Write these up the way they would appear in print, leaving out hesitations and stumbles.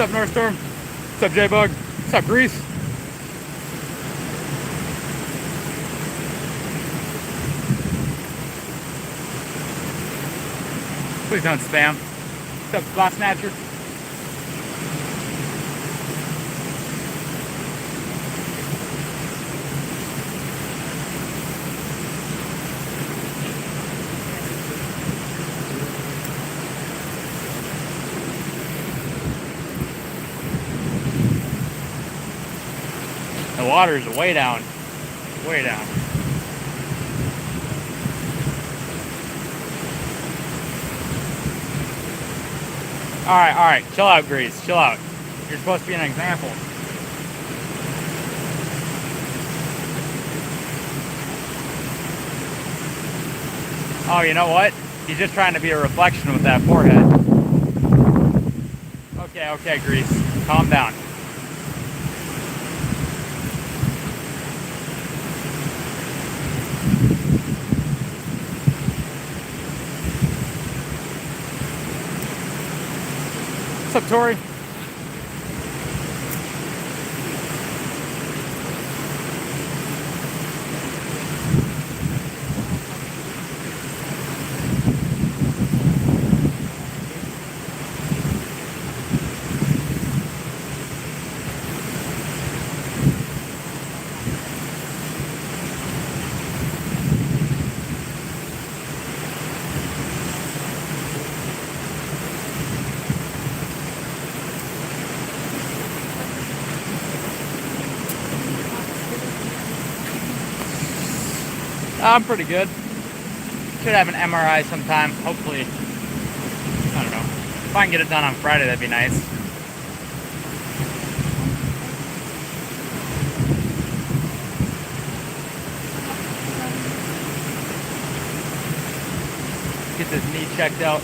What's up, North Storm? What's up, J-Bug? What's up, Grease? Please don't spam. What's up, Spot Snatcher? The water's way down. Way down. Alright, chill out, Grease, chill out. You're supposed to be an example. Oh, you know what? He's just trying to be a reflection with that forehead. Okay, Grease, calm down. What's up, Tori? I'm pretty good. Should have an MRI sometime, hopefully. I don't know. If I can get it done on Friday, that'd be nice. Get this knee checked out.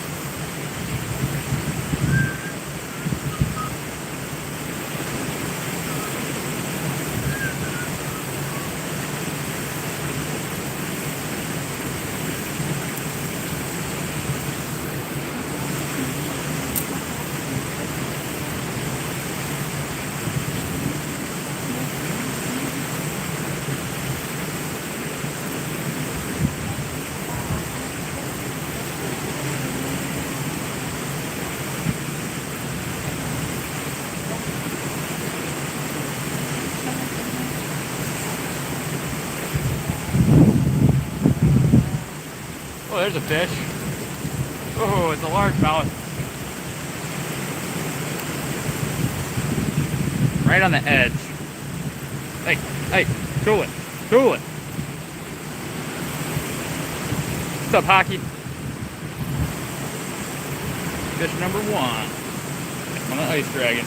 Oh, there's a fish. Oh, it's a largemouth. Right on the edge. Hey, cool it. What's up, Hockey? Fish number 1 on the ice dragon.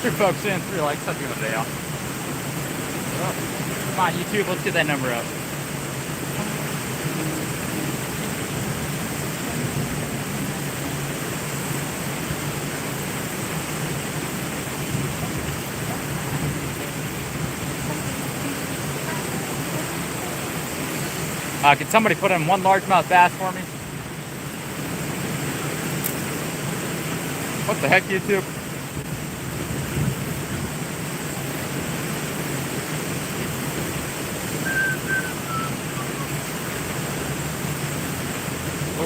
Three folks in, 3 likes. I'll give it a day off. Come on, YouTube, let's get that number up. Can somebody put in 1 largemouth bass for me? What the heck, YouTube?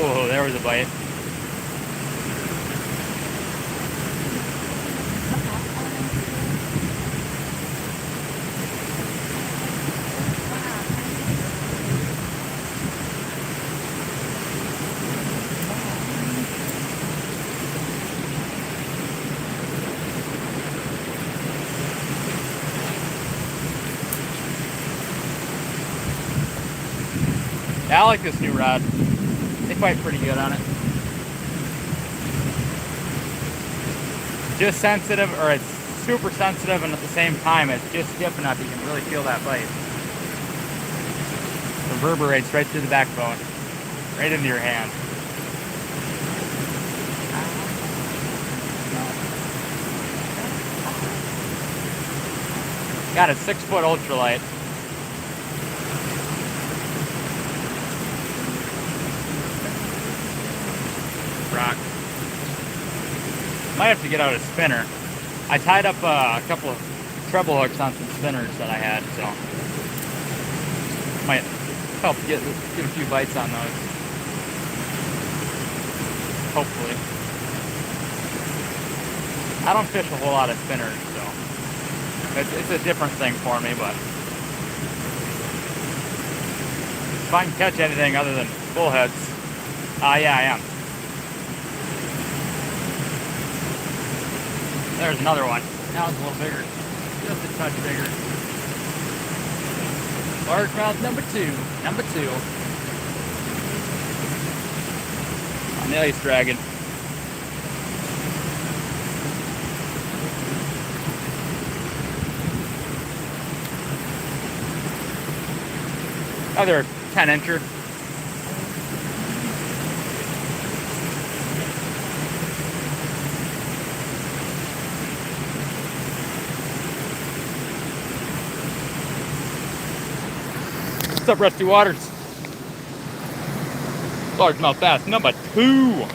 Oh, there was a bite. Yeah, I like this new rod. They fight pretty good on it. Just sensitive, or it's super sensitive, and at the same time it's just stiff enough you can really feel that bite. Reverberates right through the backbone, right into your hand. Got a 6-foot ultralight. Rock. Might have to get out a spinner. I tied up a couple of treble hooks on some spinners that I had, so might help get a few bites on those. Hopefully. I don't fish a whole lot of spinners, so it's a different thing for me, but if I can catch anything other than bullheads, yeah, I am. There's another one. Now it's a little bigger. Just a touch bigger. Largemouth number two. Number 2. On the ice dragon. Other 10-incher. What's up, Rusty Waters? Largemouth bass number 2.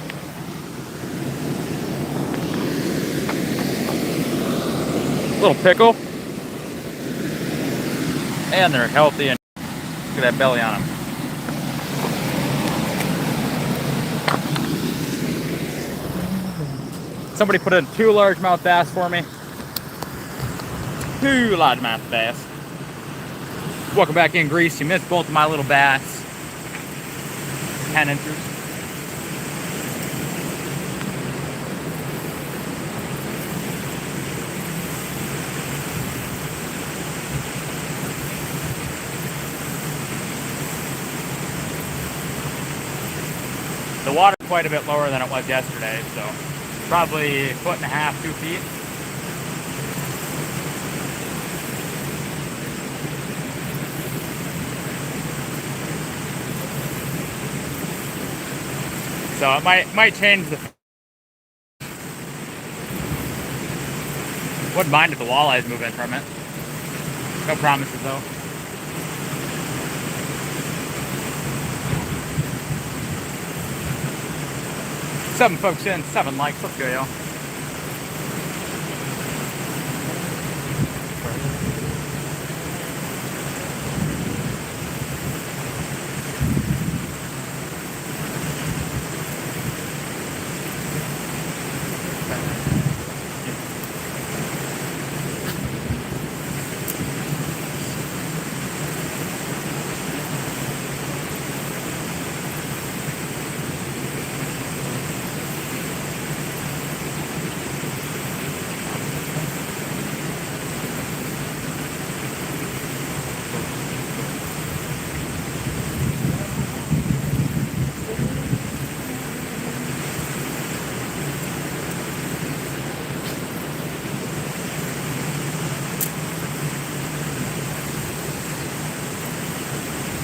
Little pickle. And they're healthy, and look at that belly on them. Somebody put in 2 largemouth bass for me. 2 largemouth bass. Welcome back in, Grease. You missed both of my little bass. 10 inches. The water's quite a bit lower than it was yesterday, so probably 1.5 feet, 2 feet. So it might change the. Wouldn't mind if the walleyes move in from it. No promises though. 7 folks in, 7 likes. Let's go, y'all.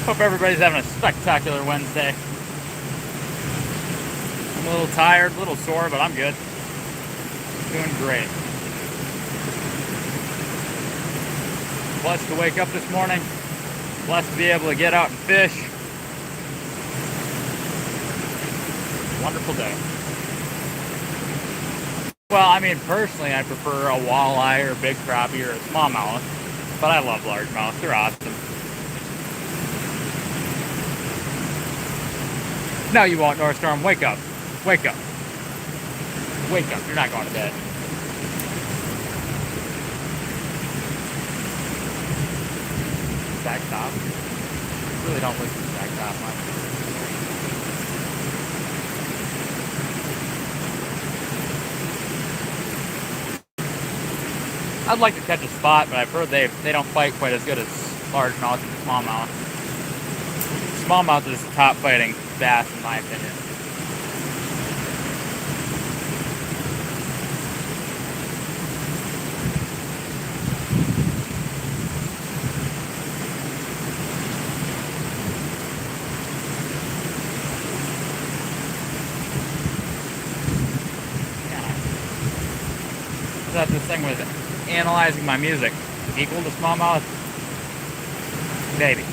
Hope everybody's having a spectacular Wednesday. I'm a little tired, a little sore, but I'm good. Doing great. Blessed to wake up this morning. Blessed to be able to get out and fish. Wonderful day. Well, I mean, personally, I prefer a walleye or a big crappie or a smallmouth, but I love largemouth. They're awesome. No, you won't, Northstorm. Wake up. Wake up. Wake up. You're not going to bed. Stack top. Really don't listen to stack top much. I'd like to catch a spot, but I've heard they don't fight quite as good as largemouth and smallmouth. Smallmouth is the top fighting bass, in my opinion. thought this thing was analyzing my music. Equal to smallmouth? Maybe.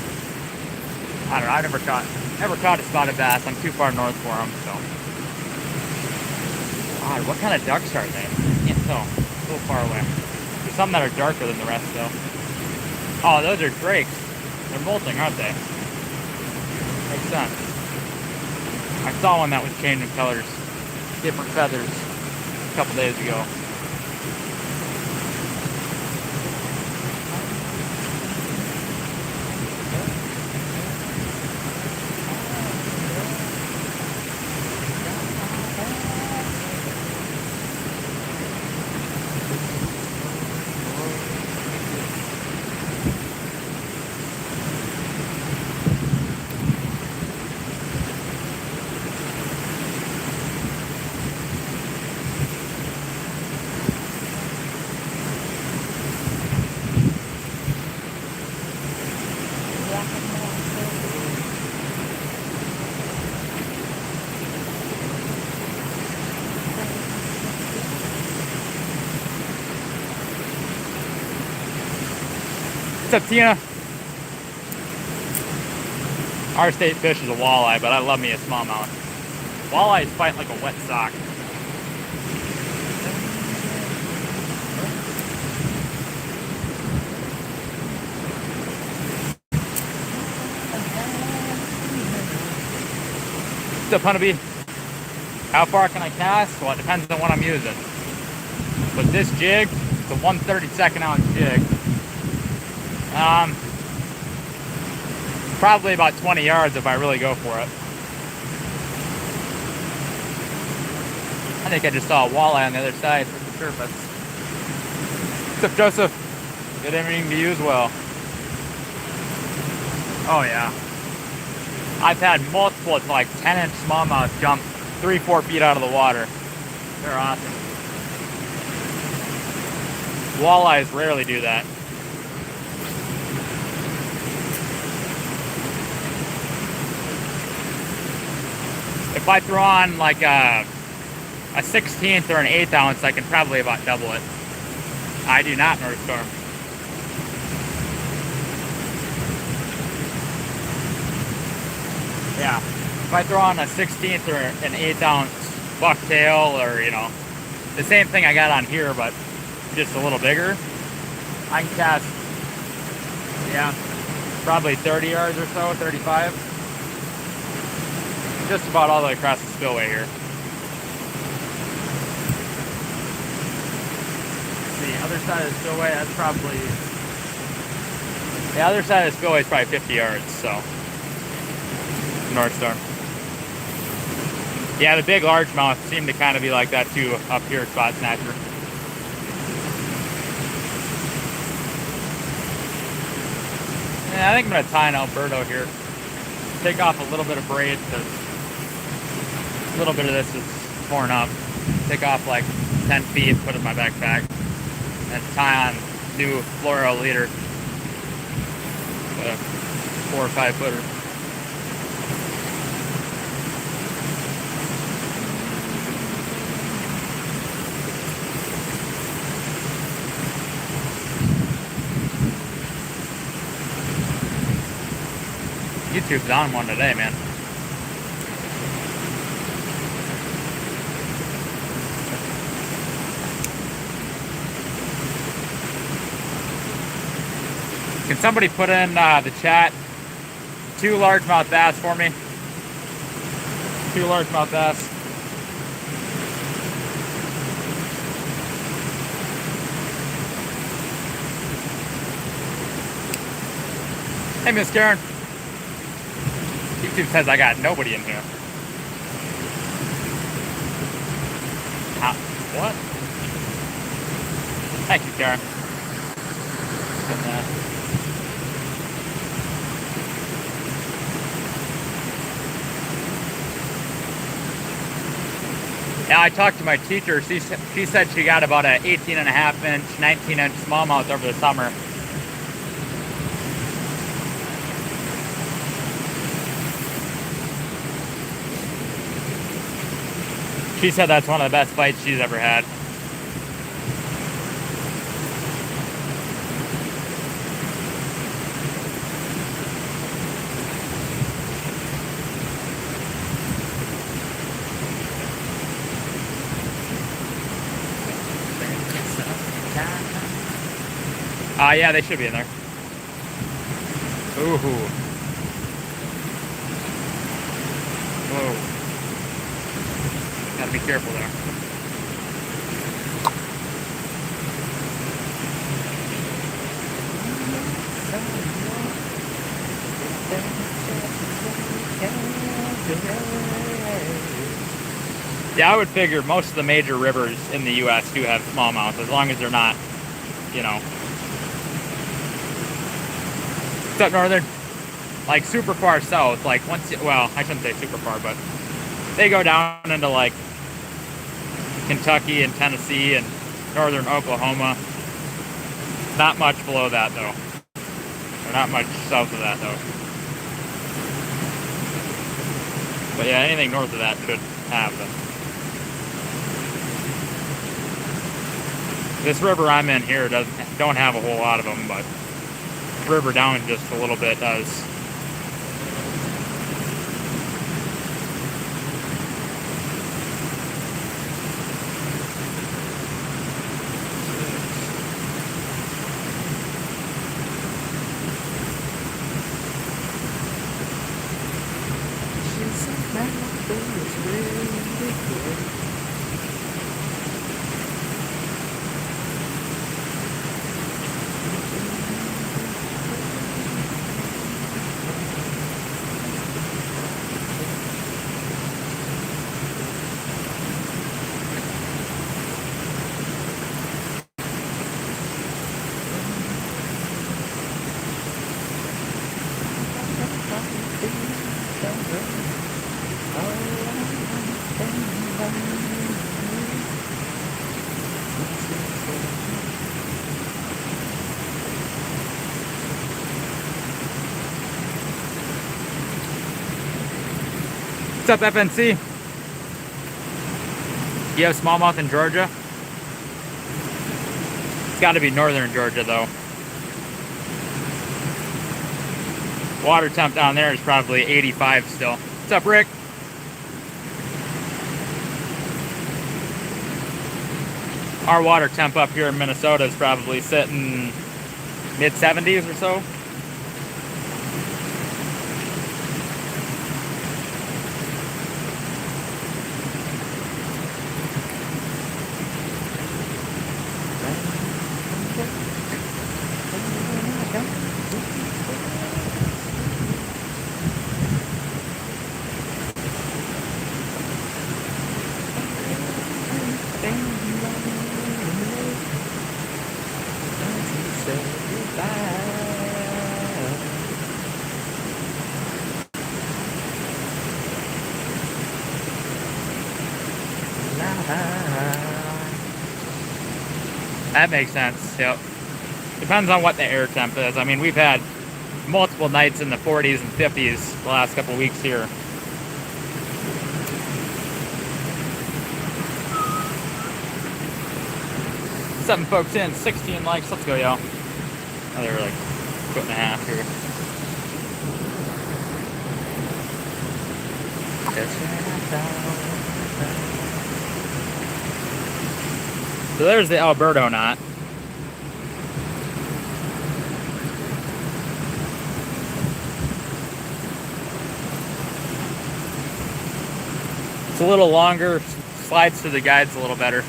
I don't know. I've never caught a spotted bass. I'm too far north for them, so. God, what kind of ducks are they? Can't tell. A little far away. There's some that are darker than the rest, though. Oh, those are drakes. They're molting, aren't they? Makes sense. I saw one that was changing colors, different feathers, a couple days ago. What's up, Tina? Our state fish is a walleye, but I love me a smallmouth. Walleyes fight like a wet sock. What's up, Honeybee? How far can I cast? Well, it depends on what I'm using. With this jig, it's a 1/32 ounce jig. Probably about 20 yards if I really go for it. I think I just saw a walleye on the other side of the surface. What's up, Joseph? Good evening to you as well. Oh yeah. I've had multiple like 10-inch smallmouth jump 3-4 feet out of the water. They're awesome. Walleyes rarely do that. If I throw on like a 1/16 or an 1/8 ounce, I can probably about double it. I do not North Storm. Yeah, if I throw on a 1/16 or an 1/8 ounce bucktail, or you know, the same thing I got on here, but just a little bigger, I can cast, yeah, probably 30 yards or so, 35. Just about all the way across the spillway here. The other side of the spillway, that's probably, the other side of the spillway is probably 50 yards, so. North Storm. Yeah, the big largemouth seem to kind of be like that too up here at Spot Snatcher. Yeah, I think I'm going to tie an Alberto here. Take off a little bit of braid because a little bit of this is torn up. Take off like 10 feet, put it in my backpack, and tie on new fluoro leader. A 4 or 5 footer. YouTube's on one today, man. Can somebody put in the chat 2 largemouth bass for me? 2 largemouth bass. Hey, Miss Karen. YouTube says I got nobody in here. How? What? Thank you, Karen. Yeah, I talked to my teacher. She said she got about an 18.5-inch, 19-inch smallmouth over the summer. She said that's one of the best bites she's ever had. Yeah, they should be in there. Ooh. Whoa. Gotta be careful there. Yeah, I would figure most of the major rivers in the U.S. do have smallmouth, as long as they're not, you know, except northern, like super far south, like once, well, I shouldn't say super far, but they go down into like Kentucky and Tennessee and northern Oklahoma. Not much below that though, or not much south of that though. But yeah, anything north of that should have them. This river I'm in here don't have a whole lot of them, but the river down just a little bit does. What's up, FNC? You have smallmouth in Georgia? It's got to be northern Georgia, though. Water temp down there is probably 85 still. What's up, Rick? Our water temp up here in Minnesota is probably sitting mid-70s or so. That makes sense, yep. Depends on what the air temp is. I mean, we've had multiple nights in the 40s and 50s the last couple weeks here. Seven folks in, 16 likes, let's go, y'all. Another like foot and a half here. So there's the Alberto knot. It's a little longer, slides to the guides a little better.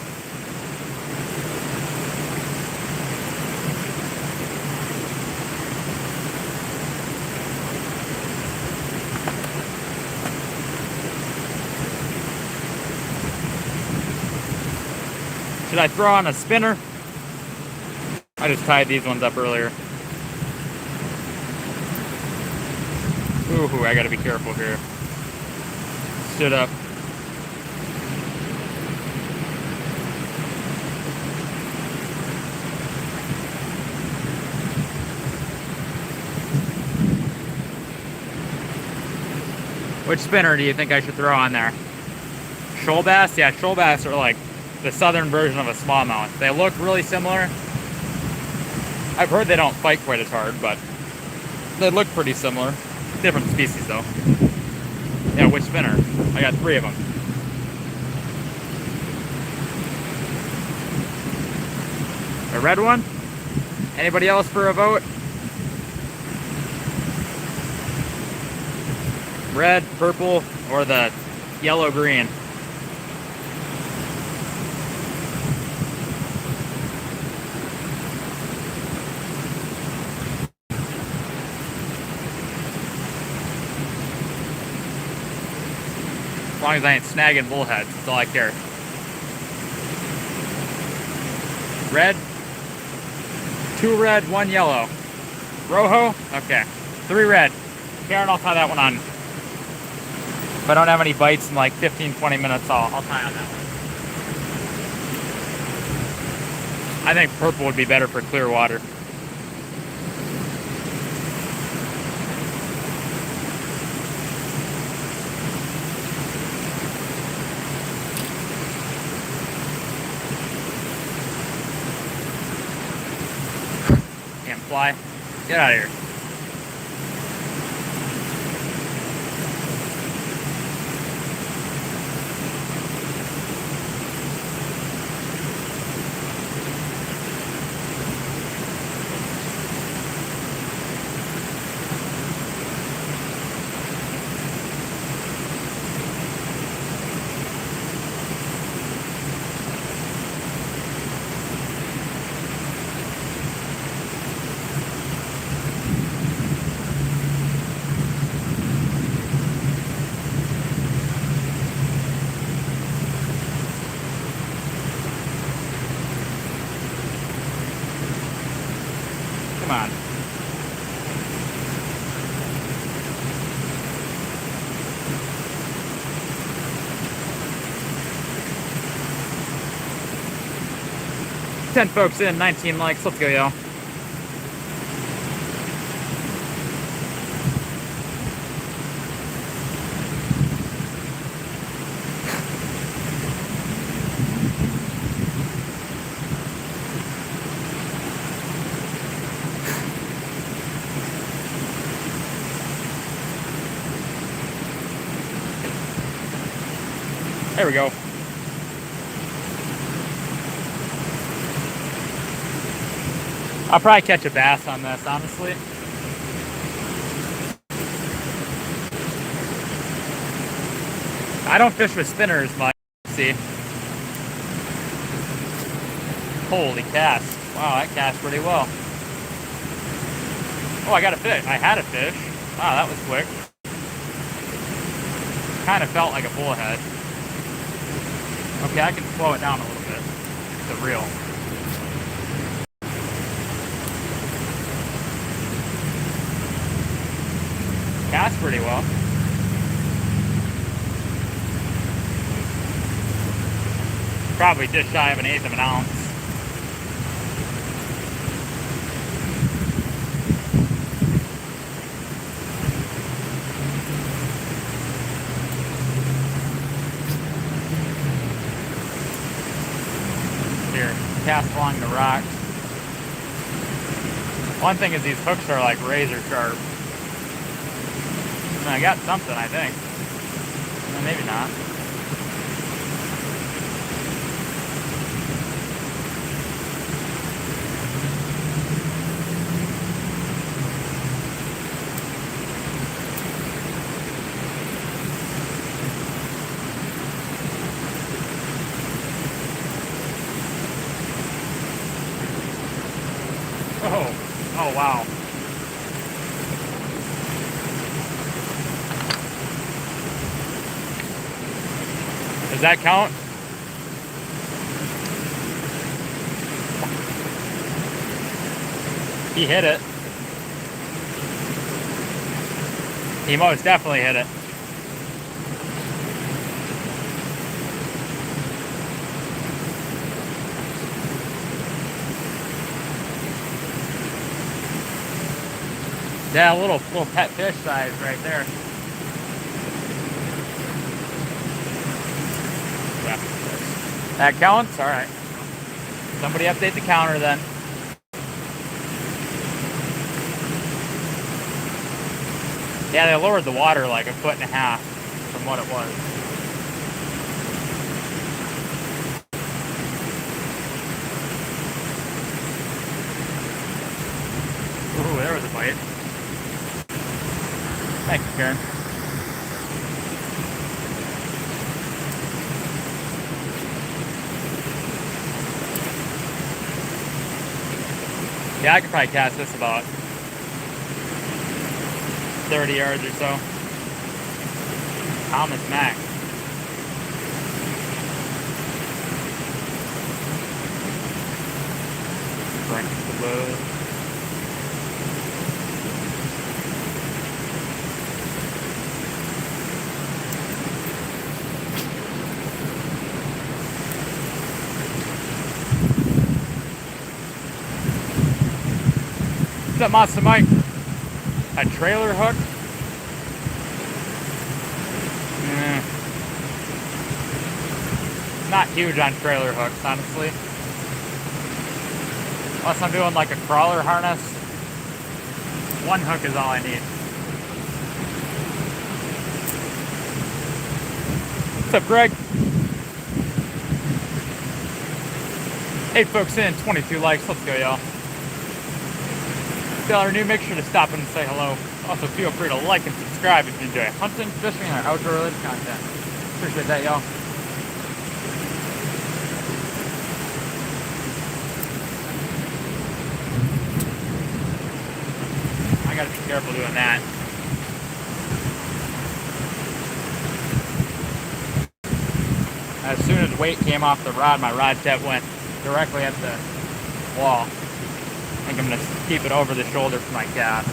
Should I throw on a spinner? I just tied these ones up earlier. Ooh, I gotta be careful here. Stood up. Which spinner do you think I should throw on there? Shoal bass? Yeah, shoal bass are like the southern version of a smallmouth. They look really similar. I've heard they don't fight quite as hard, but they look pretty similar. Different species though. Yeah, which spinner? I got 3 of them. A red one? Anybody else for a vote? Red, purple, or the yellow-green? As long as I ain't snagging bullheads, that's all I care. Red, 2 red, 1 yellow. Rojo? Okay. 3 red. Karen, I'll tie that one on. If I don't have any bites in like 15-20 minutes, I'll tie on that one. I think purple would be better for clear water. Can't fly. Get out of here. Come on. Ten folks in, 19 likes. Let's go, y'all. There we go. I'll probably catch a bass on this, honestly. I don't fish with spinners much, see. Holy cast. Wow, that cast pretty well. Oh, I got a fish. I had a fish. Wow, that was quick. Kind of felt like a bullhead. Okay, I can slow it down a little bit. The reel. Cast pretty well. Probably just shy of 1/8 of an ounce. Here, cast along the rocks. One thing is these hooks are like razor sharp. I got something, I think. Well, maybe not. Oh wow. Does that count? He hit it. He most definitely hit it. Yeah, a little pet fish size right there. Yeah. That counts? All right. Somebody update the counter then. Yeah, they lowered the water like 1.5 feet from what it was. Thank you, Karen. Yeah, I could probably cast this about 30 yards or so. Thomas Mack. Drink the blood. What's up, Monster Mike? A trailer hook? Not huge on trailer hooks, honestly. Unless I'm doing like a crawler harness, one hook is all I need. What's up, Greg? 8 folks in, 22 likes. Let's go, y'all. If y'all are new, make sure to stop in and say hello. Also, feel free to like and subscribe if you enjoy hunting, fishing, or outdoor-related content. Appreciate that, y'all. I gotta be careful doing that. As soon as weight came off the rod, my rod tip went directly at the wall. I think I'm gonna keep it over the shoulder for my cast.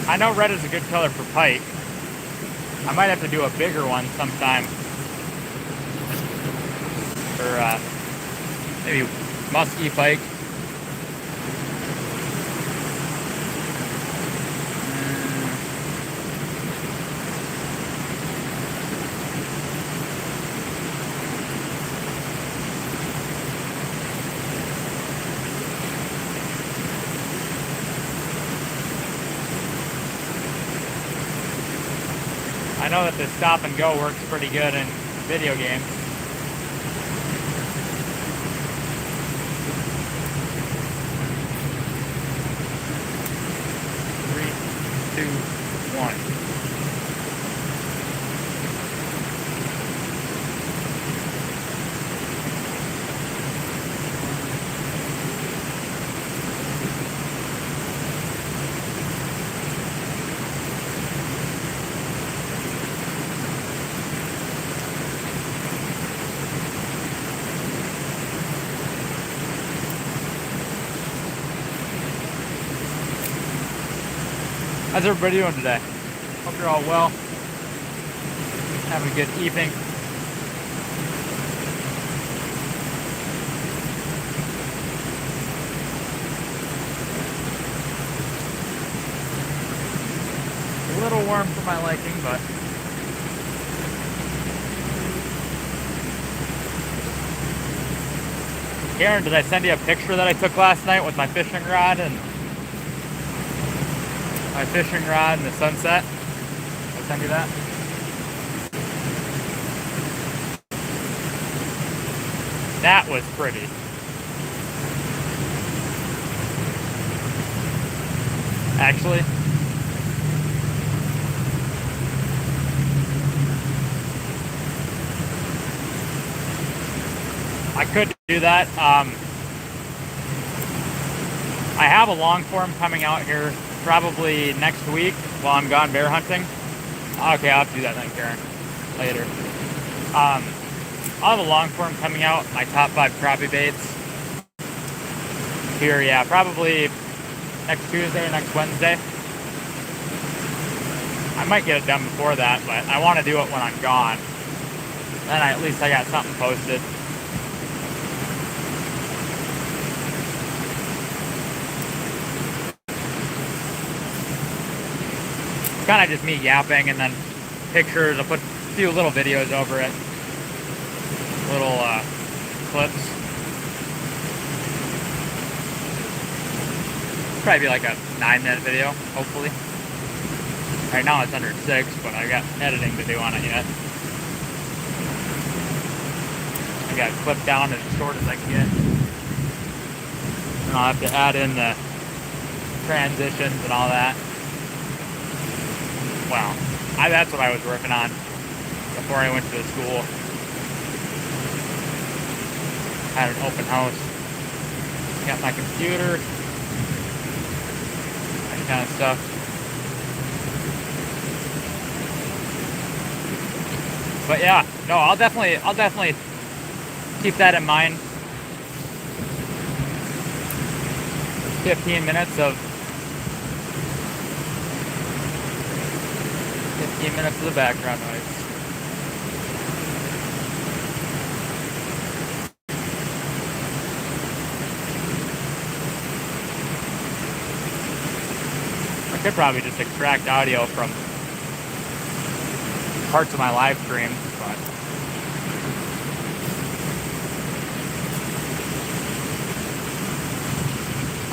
I know red is a good color for pike. I might have to do a bigger one sometime. Or maybe musky pike. I know that the stop and go works pretty good in video games. Three, two, one. How's everybody doing today? Hope you're all well. Having a good evening. A little warm for my liking, but Karen, did I send you a picture that I took last night with my fishing rod and the sunset? Did I send you that? That was pretty. Actually, I could do that. I have a long form coming out here probably next week while I'm gone bear hunting. Okay, I'll have to do that then, Karen, later. I'll have a long form coming out, my top 5 crappie baits. Here, yeah, probably next Tuesday or next Wednesday. I might get it done before that, but I want to do it when I'm gone. Then at least I got something posted. It's kind of just me yapping and then pictures. I'll put a few little videos over it. Little clips. Probably be like a 9-minute video, hopefully. Right now it's under 6, but I got editing to do on it yet. I got it clipped down as short as I can get. And I'll have to add in the transitions and all that. Well, that's what I was working on before I went to the school. Had an open house. Got my computer. That kind of stuff. But yeah, no, I'll definitely keep that in mind. 15 minutes of the background noise. I could probably just extract audio from parts of my live stream, but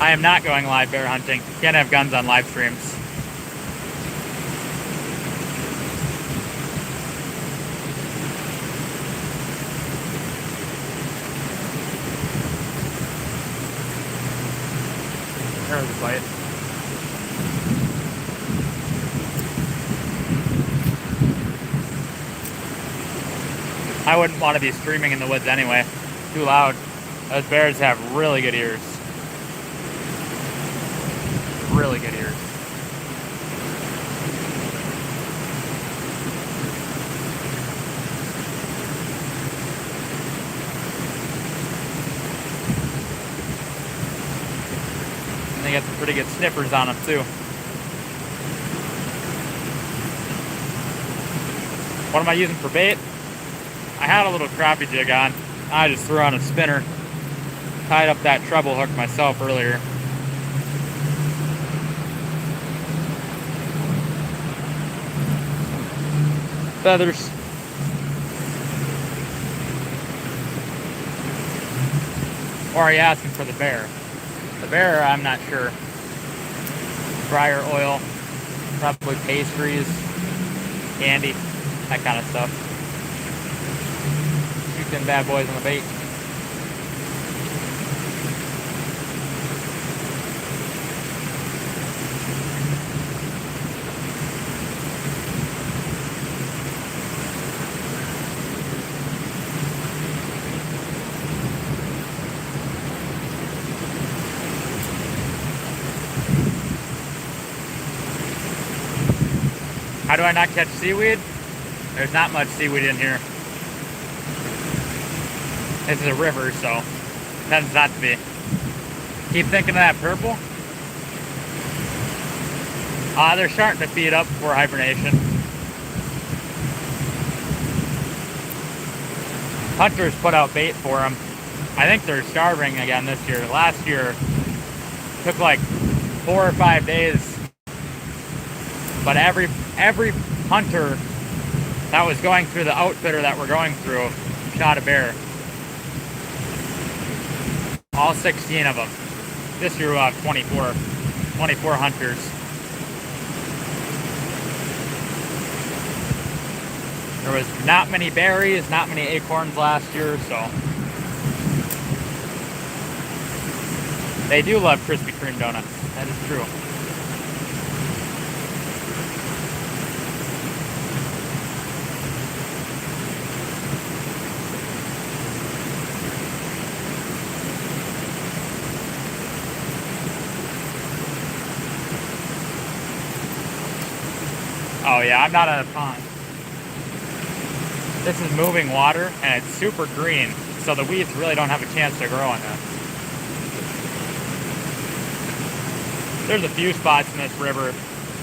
I am not going live bear hunting. Can't have guns on live streams. There's a bite. I wouldn't want to be streaming in the woods anyway. Too loud. Those bears have really good ears. Really good ears. And they got some pretty good sniffers on them too. What am I using for bait? I had a little crappie jig on. I just threw on a spinner. Tied up that treble hook myself earlier. Feathers. Or are you asking for the bear? The bear, I'm not sure. Briar oil, probably pastries, candy, that kind of stuff. Shoot them bad boys on the bait. How do I not catch seaweed? There's not much seaweed in here. This is a river, so it tends not to be. Keep thinking of that purple. They're starting to feed up for hibernation. Hunters put out bait for them. I think they're starving again this year. Last year took like 4 or 5 days. But every hunter that was going through the outfitter that we're going through shot a bear. All 16 of them. This year we'll have 24 hunters. There was not many berries, not many acorns last year, so. They do love Krispy Kreme donuts. That is true. Oh yeah, I'm not in a pond. This is moving water and it's super green, so the weeds really don't have a chance to grow in this. There's a few spots in this river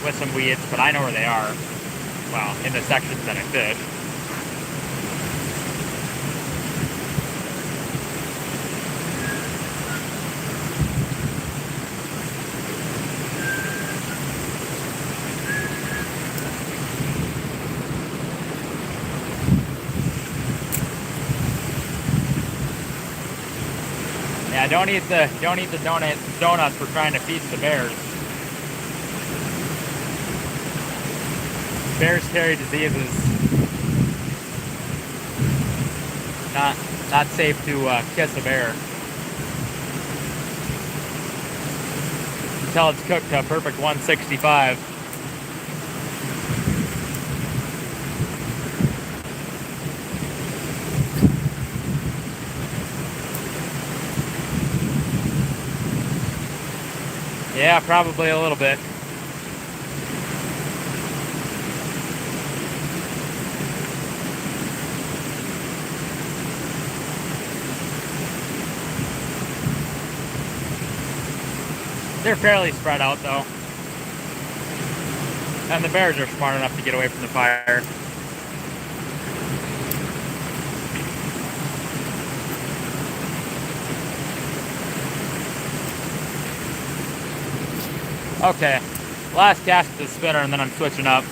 with some weeds, but I know where they are. Well, in the sections that I fish. Yeah, don't eat the donuts we're trying to feed the bears. Bears carry diseases. Not safe to kiss a bear. Until it's cooked to a perfect 165. Yeah, probably a little bit. They're fairly spread out though. And the bears are smart enough to get away from the fire. Okay, last cast with the spinner and then I'm switching up.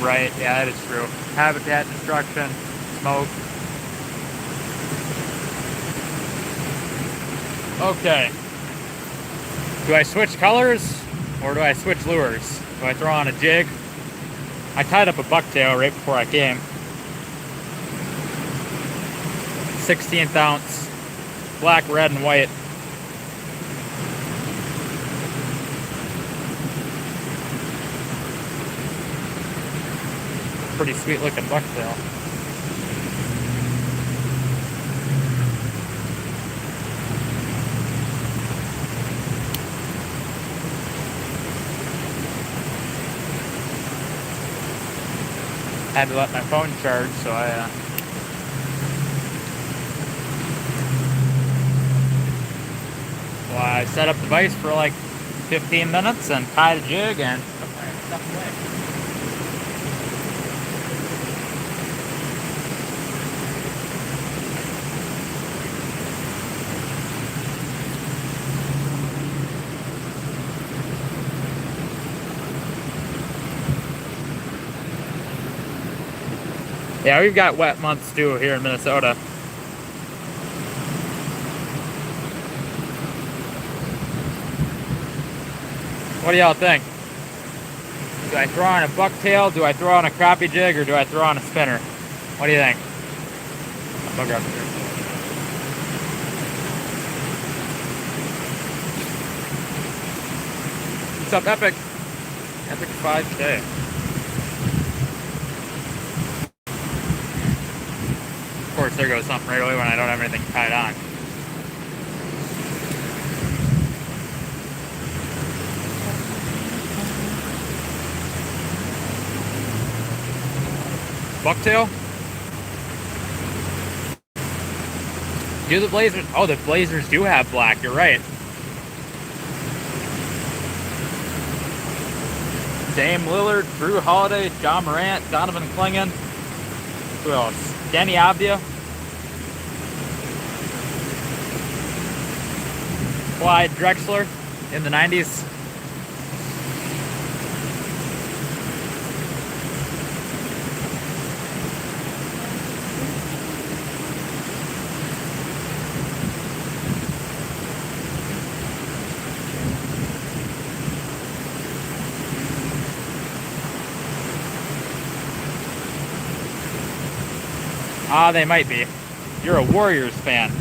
Right, yeah, that is true. Habitat destruction, smoke. Okay. Do I switch colors or do I switch lures? Do I throw on a jig? I tied up a bucktail right before I came. 16th ounce, black, red, and white. Pretty sweet looking bucktail. Had to let my phone charge, so I set up the vise for like 15 minutes and tied a jig and took my stuff away. Yeah, we've got wet months too here in Minnesota. What do y'all think? Do I throw on a bucktail, do I throw on a crappie jig, or do I throw on a spinner? What do you think? What's up, Epic? Epic 5 today. Of course, there goes something right away when I don't have anything tied on. Bucktail? Do the Blazers? Oh, the Blazers do have black. You're right. Dame Lillard, Drew Holiday, John Morant, Donovan Clingan. Who else? Danny Avdia. Clyde Drexler in the 90s. Ah, they might be. You're a Warriors fan.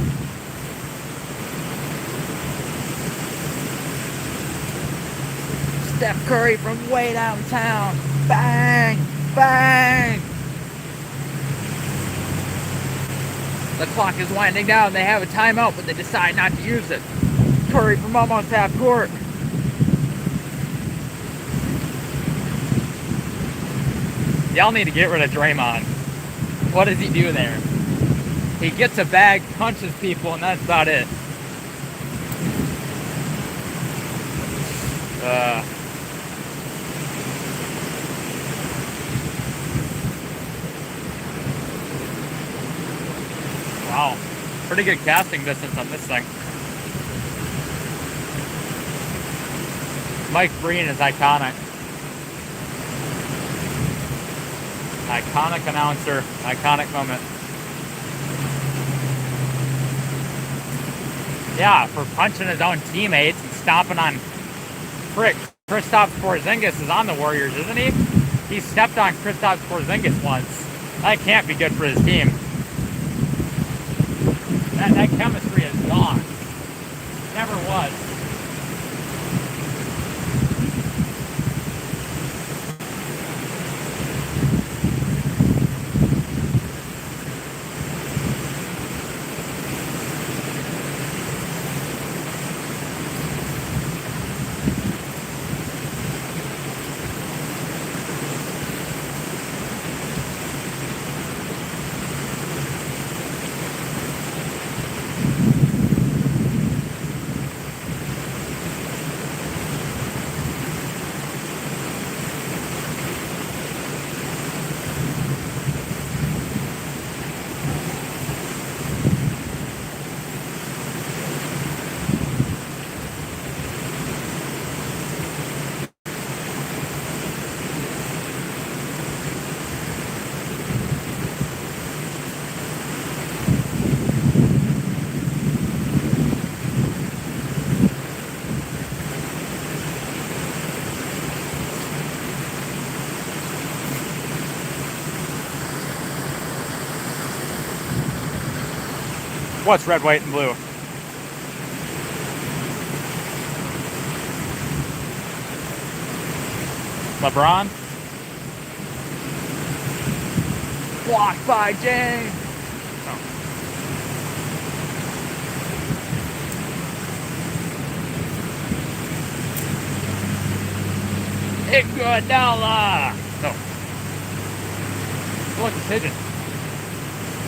Steph Curry from way downtown. Bang! Bang! The clock is winding down. They have a timeout, but they decide not to use it. Curry from almost half court. Y'all need to get rid of Draymond. What does he do there? He gets a bag, punches people, and that's about it. Wow. Pretty good casting distance on this thing. Mike Breen is iconic. Iconic announcer, iconic moment. Yeah, for punching his own teammates and stomping on frick. Kristaps Porzingis is on the Warriors, isn't he? He stepped on Kristaps Porzingis once. That can't be good for his team. That chemistry is gone. Never was. What's red, white, and blue? LeBron? Blocked by James! Oh. Iguodala! No. Oh, look, a pigeon.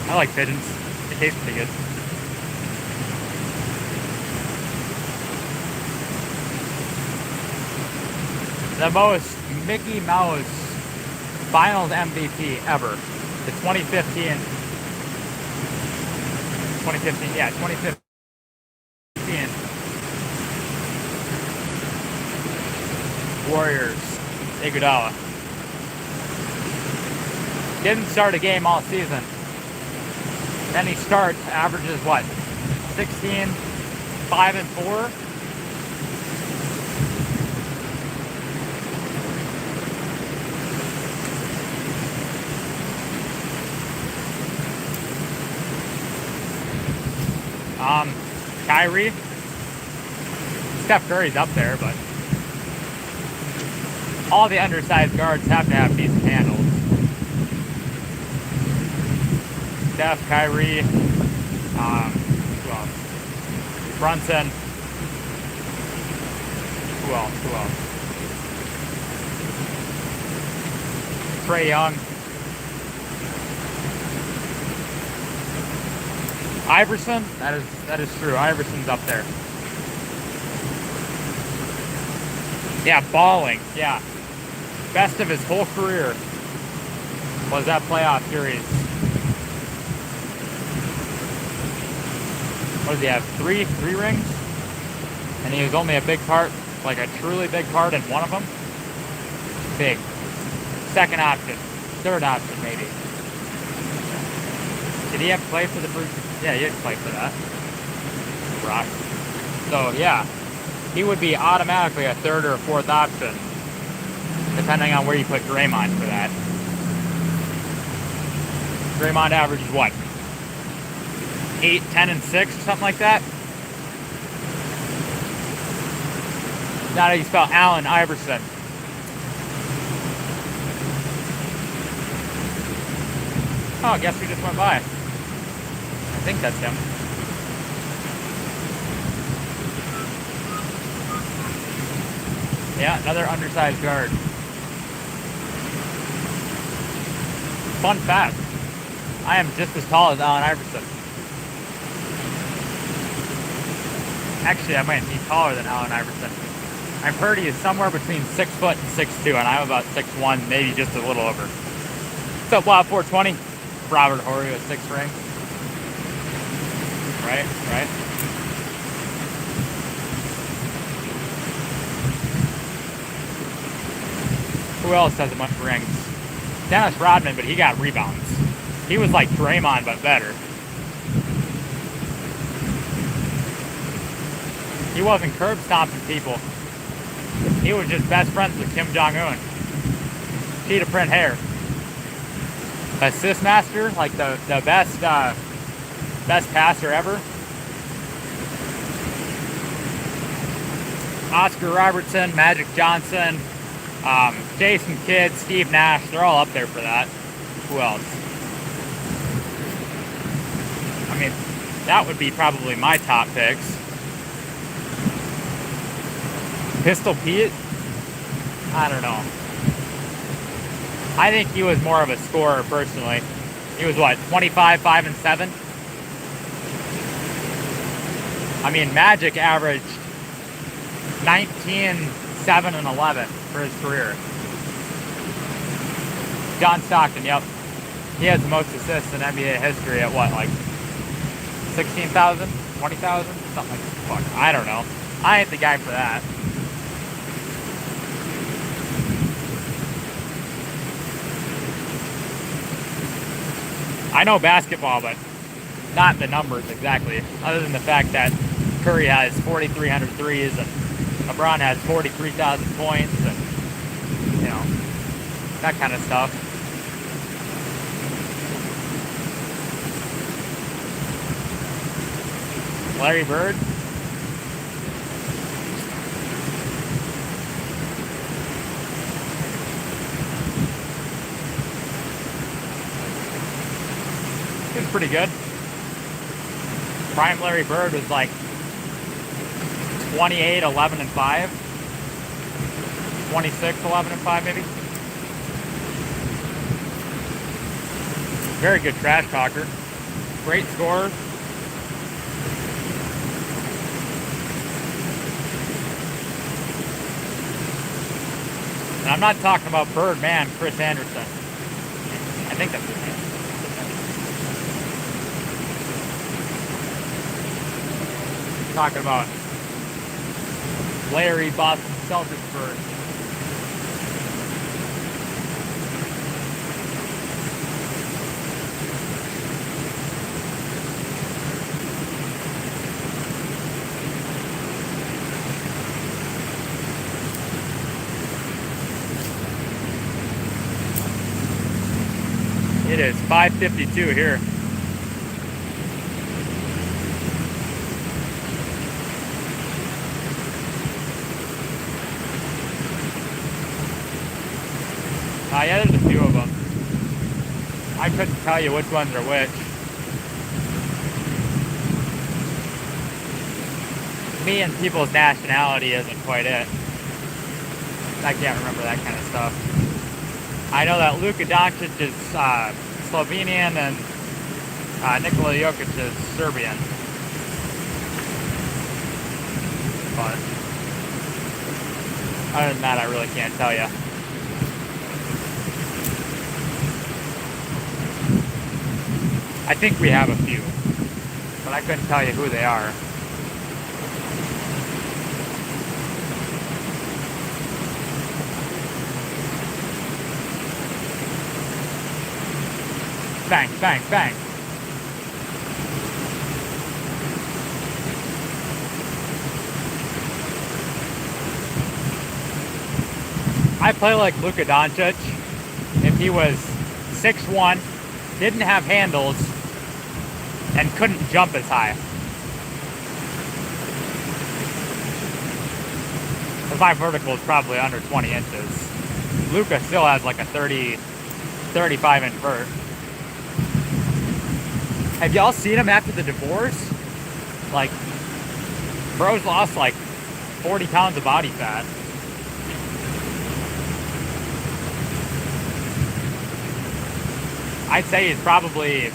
I like pigeons. They taste pretty good. The most Mickey Mouse Finals MVP ever. The 2015, yeah, 2015 Warriors, Iguodala. Didn't start a game all season. Then he starts, averages what? 16, 5 and 4. Kyrie. Steph Curry's up there, but all the undersized guards have to have decent handles. Steph, Kyrie, who else? Brunson. Who else? Trae Young. Iverson? That is true. Iverson's up there. Yeah, balling. Yeah. Best of his whole career was that playoff series. What does he have? Three rings? And he was only a big part, like a truly big part in one of them. Big. Second option. Third option, maybe. Did he have to play for the Bruce? Yeah, he had to play for that. Rock. So, yeah. He would be automatically a third or a fourth option, depending on where you put Draymond for that. Draymond averages what? 8, 10, and 6, or something like that? Not how you spell Allen Iverson. Oh, I guess we just went by. I think that's him. Yeah, another undersized guard. Fun fact, I am just as tall as Allen Iverson. Actually, I might be taller than Allen Iverson. I've heard he is somewhere between 6 foot and 6'2", and I'm about 6'1", maybe just a little over. What's up, Wild 420? Robert Horry with 6 rings. Right. Who else has a bunch of rings? Dennis Rodman, but he got rebounds. He was like Draymond, but better. He wasn't curb stomping people. He was just best friends with Kim Jong-un. Cheetah print hair. Assist master, like the best passer ever. Oscar Robertson, Magic Johnson, Jason Kidd, Steve Nash, they're all up there for that. Who else? I mean, that would be probably my top picks. Pistol Pete? I don't know. I think he was more of a scorer personally. He was what, 25, 5, and 7? I mean, Magic averaged 19, 7, and 11 for his career. John Stockton, yep. He has the most assists in NBA history at what, like 16,000, 20,000? Something like that. Fuck, I don't know. I ain't the guy for that. I know basketball, but not the numbers exactly, other than the fact that Curry has 4,300 threes and LeBron has 43,000 points and, you know, that kind of stuff. Larry Bird. He was pretty good. Prime Larry Bird was like 28, 11, and 5. 26, 11, and 5 maybe. Very good trash talker. Great scorer. And I'm not talking about Birdman, Chris Anderson. I think that's his name. Talking about Larry Boston Celtics Bird. It is 5:52 here. Yeah, there's a few of them. I couldn't tell you which ones are which. Me and people's nationality isn't quite it. I can't remember that kind of stuff. I know that Luka Doncic is Slovenian and Nikola Jokic is Serbian. But other than that, I really can't tell you. I think we have a few, but I couldn't tell you who they are. Bang, bang, bang. I play like Luka Doncic if he was 6'1", didn't have handles, and couldn't jump as high. Because my vertical is probably under 20 inches. Luka still has like a 35-inch vert. Have y'all seen him after the divorce? Like, bro's lost like 40 pounds of body fat. I'd say he's probably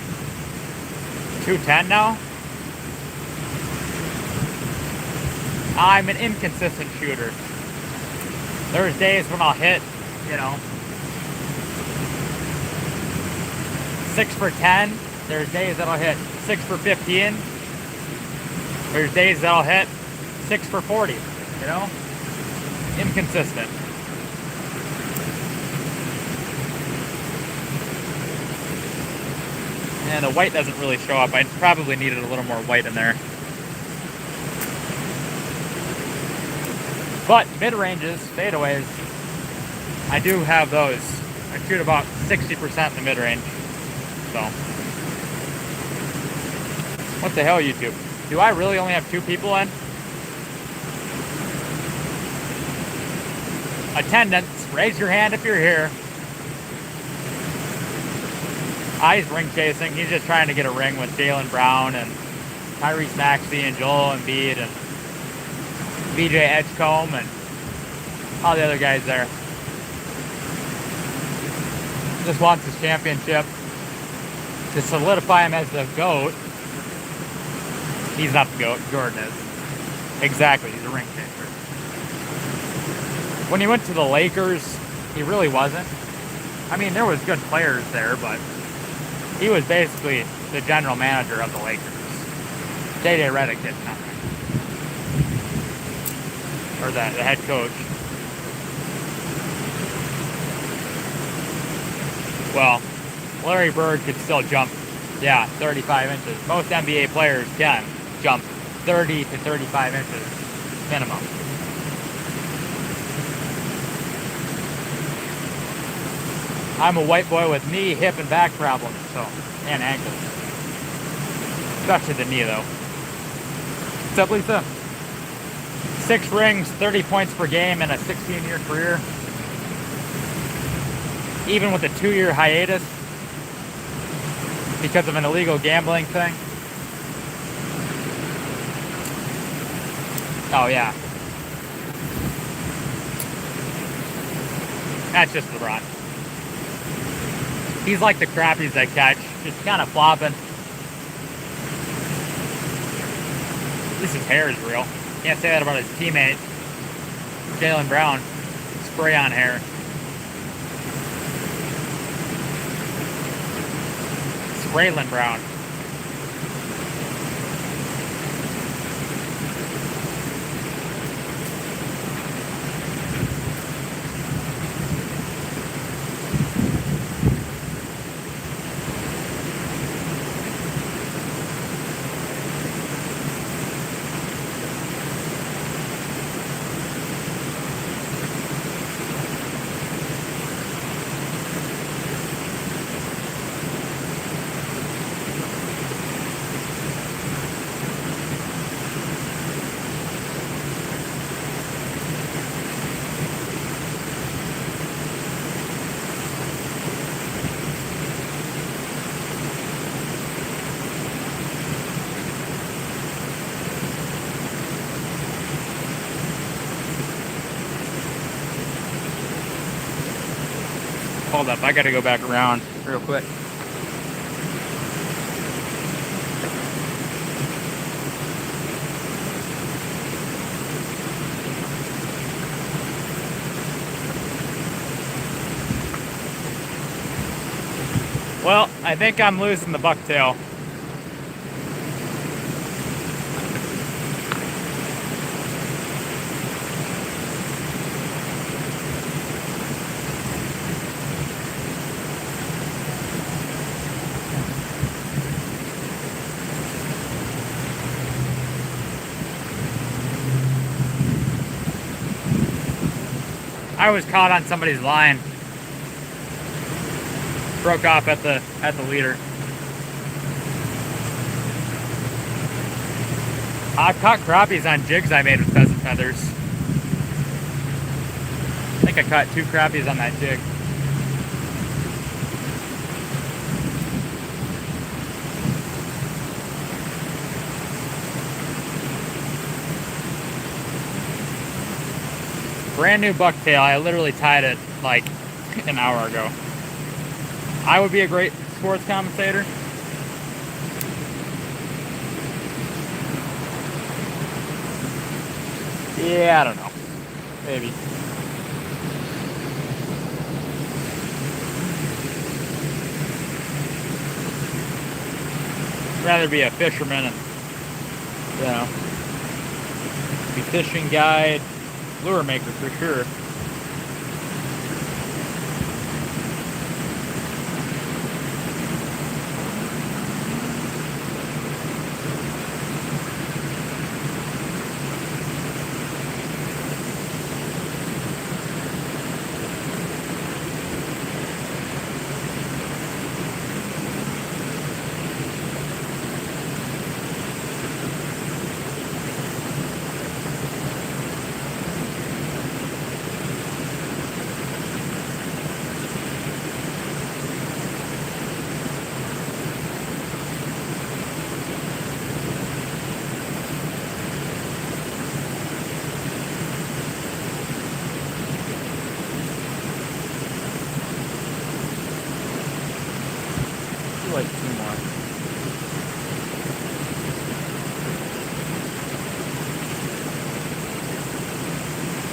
210 now. I'm an inconsistent shooter. There's days when I'll hit, 6 for 10. There's days that I'll hit 6 for 15. There's days that I'll hit 6 for 40, Inconsistent. And the white doesn't really show up. I probably needed a little more white in there. But mid-ranges, fadeaways, I do have those. I shoot about 60% in the mid-range. So, what the hell, YouTube? Do I really only have 2 people in? Attendance, raise your hand if you're here. He's ring chasing. He's just trying to get a ring with Jaylen Brown and Tyrese Maxey and Joel Embiid and BJ Edgecombe and all the other guys there. Just wants his championship to solidify him as the GOAT. He's not the GOAT, Jordan is. Exactly, he's a ring chaser. When he went to the Lakers, he really wasn't. I mean, there was good players there, but he was basically the general manager of the Lakers. J.J. Redick did nothing. Or the head coach. Well, Larry Bird could still jump, 35 inches. Most NBA players can jump 30 to 35 inches minimum. I'm a white boy with knee, hip, and back problems, and ankles. Especially the knee, though. What's up, Lisa? 6 rings, 30 points per game in a 16-year career. Even with a 2-year hiatus because of an illegal gambling thing. Oh, yeah. That's just LeBron. He's like the crappies I catch, just kind of flopping. At least his hair is real. Can't say that about his teammate, Jaylen Brown. Spray on hair. Spraylin Brown. Hold up, I gotta go back around real quick. Well, I think I'm losing the bucktail. I was caught on somebody's line. Broke off at the leader. I've caught crappies on jigs I made with pheasant feathers. I think I caught 2 crappies on that jig. Brand new bucktail. I literally tied it like an hour ago. I would be a great sports commentator. Yeah, I don't know. Maybe. Rather be a fisherman and, you know, be fishing guide, lure maker for sure. Like 2 more.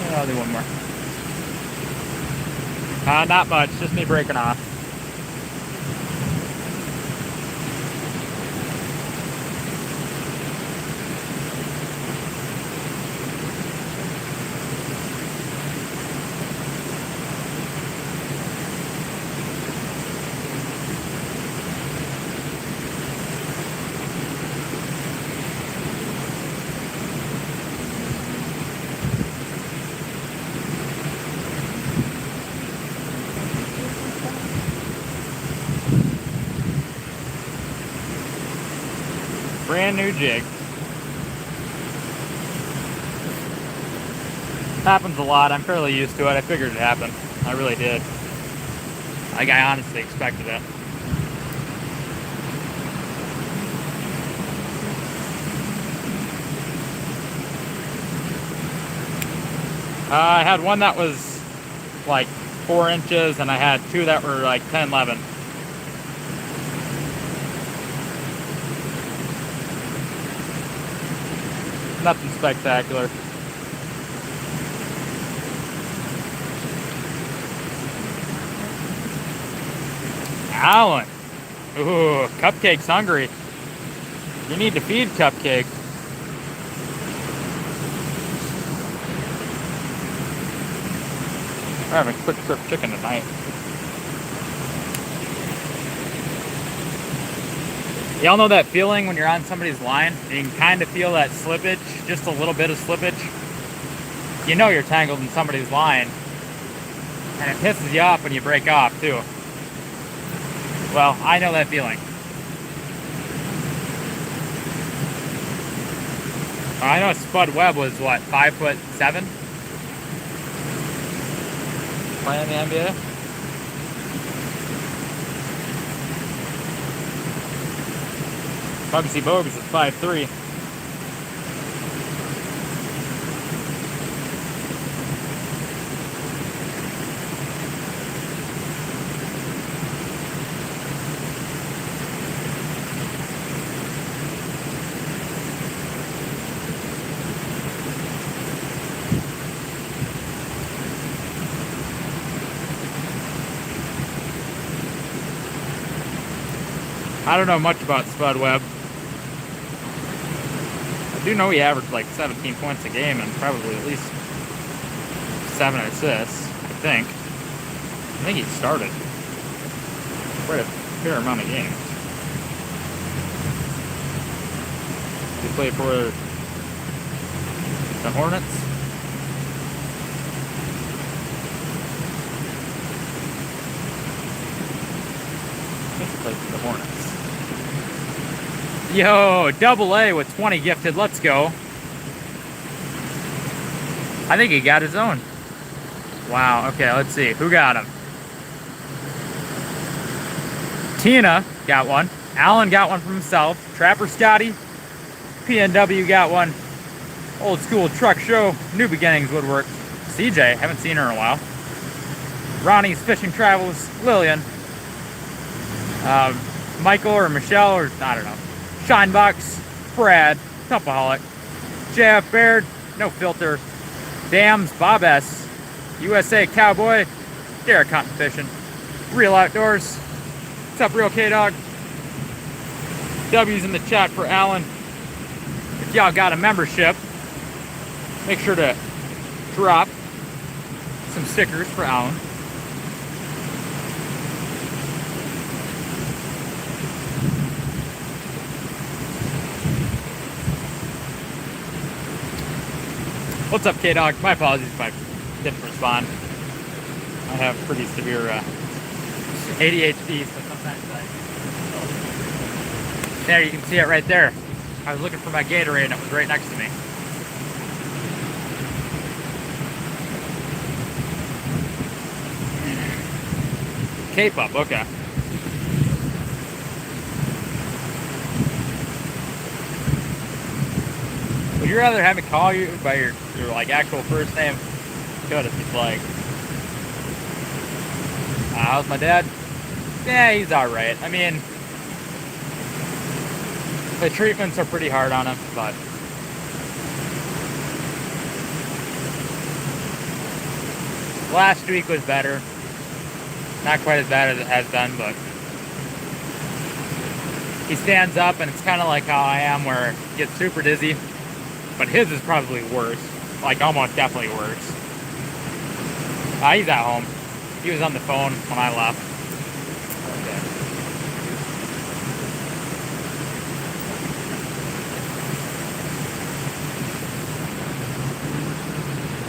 And I'll do 1 more. Not much, just me breaking off. Brand new jig. Happens a lot. I'm fairly used to it. I figured it happened. I really did. Like, I honestly expected it. I had one that was like 4 inches, and I had 2 that were like 10, 11. Nothing spectacular. Alan. Ooh, Cupcake's hungry. You need to feed Cupcake. We're having quick trip chicken tonight. Y'all know that feeling when you're on somebody's line and you can kind of feel that slippage, just a little bit of slippage? You know you're tangled in somebody's line, and it pisses you off when you break off too. Well, I know that feeling. I know Spud Webb was what, 5'7"? Playing the NBA? Bugsy Bogues is 5'3". I don't know much about Spud Webb. I do know he averaged like 17 points a game and probably at least 7 assists, I think. I think he started quite a fair amount of games. He played for the Hornets. I think he played for the Hornets. Yo, double A with 20 gifted. Let's go. I think he got his own. Wow. Okay, let's see. Who got him? Tina got one. Alan got one from himself. Trapper Scotty. PNW got one. Old school truck show. New beginnings woodwork. CJ. Haven't seen her in a while. Ronnie's Fishing Travels. Lillian. Michael or Michelle or I don't know. Shinebucks, Brad, Tupaholic, JF Baird, No Filter, Dams, Bob S, USA Cowboy, Derek Hunting Fishing, Real Outdoors. What's up, Real K-Dog? W's in the chat for Alan. If y'all got a membership, make sure to drop some stickers for Alan. What's up, K-Dog? My apologies if I didn't respond. I have pretty severe ADHD, so sometimes There, you can see it right there. I was looking for my Gatorade and it was right next to me. K-pop, okay. Would you rather have me call you by your like actual first name? Good if you'd like. How's my dad? Yeah, he's alright. I mean, the treatments are pretty hard on him, but last week was better. Not quite as bad as it has been, but he stands up and it's kind of like how I am, where he gets super dizzy. But his is probably worse, like almost definitely worse. He's at home. He was on the phone when I left. Okay.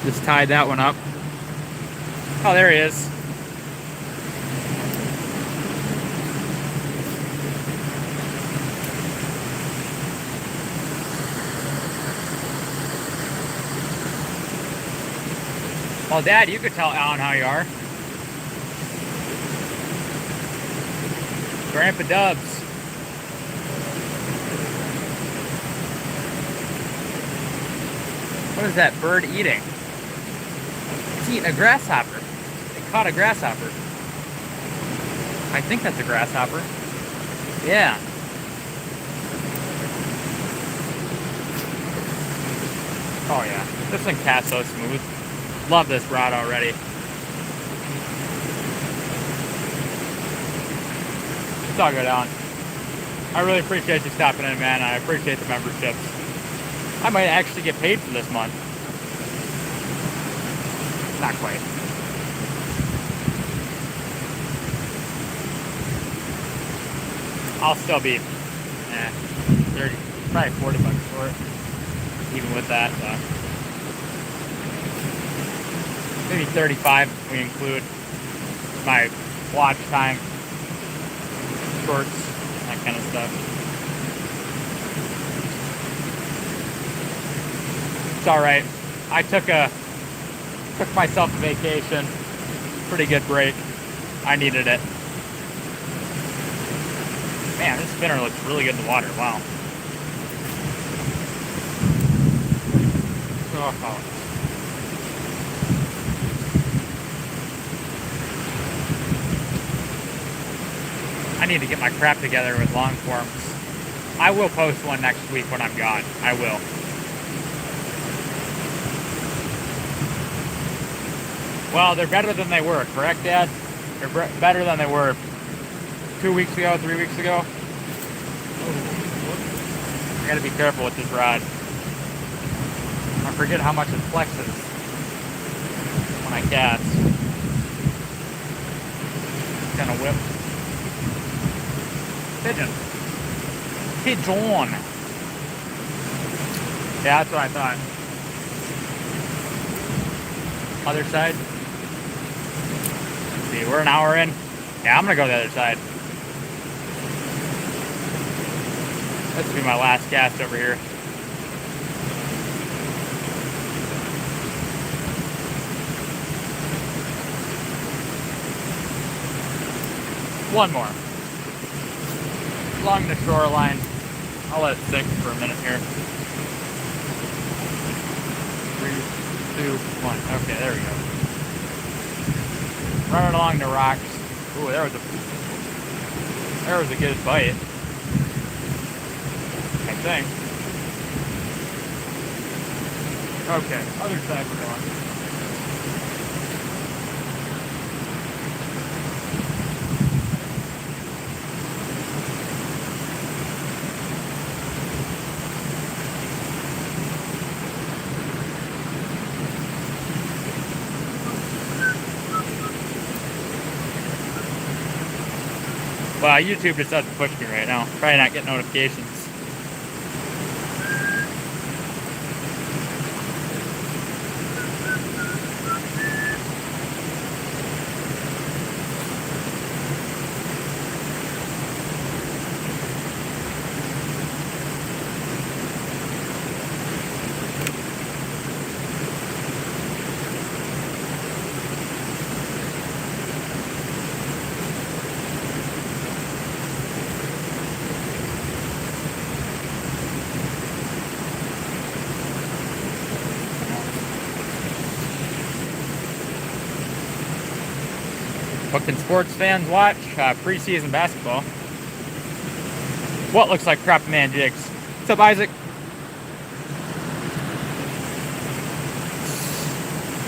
Just tied that one up. Oh, there he is. Well, Dad, you could tell Alan how you are. Grandpa Dubs. What is that bird eating? It's eating a grasshopper. They caught a grasshopper. I think that's a grasshopper. Yeah. Oh yeah, this thing casts so smooth. Love this rod already. It's all good, Alan. I really appreciate you stopping in, man. I appreciate the memberships. I might actually get paid for this month. Not quite. I'll still be 30, probably 40 bucks for it. Even with that, maybe 35 if we include my watch time, shorts, that kind of stuff. It's all right. I took myself a vacation. Pretty good break. I needed it. Man, this spinner looks really good in the water. Wow. Oh. I need to get my crap together with long forms. I will post one next week when I'm gone. I will. Well, they're better than they were, correct, Dad? They're better than they were 2 weeks ago, 3 weeks ago. I gotta be careful with this rod. I forget how much it flexes when I cast. It's gonna whip. Pigeon. Pigeon. Yeah, that's what I thought. Other side. Let's see, we're an hour in. Yeah, I'm gonna go the other side. This will be my last cast over here. One more. Along the shoreline. I'll let it sink for a minute here. 3, 2, 1. Okay, there we go. Running along the rocks. Ooh, There was a good bite. I think. Okay, other side we're going. Wow, YouTube just doesn't push me right now. Probably not getting notifications. What can sports fans watch? Preseason basketball. What looks like crappy man jigs? What's up, Isaac?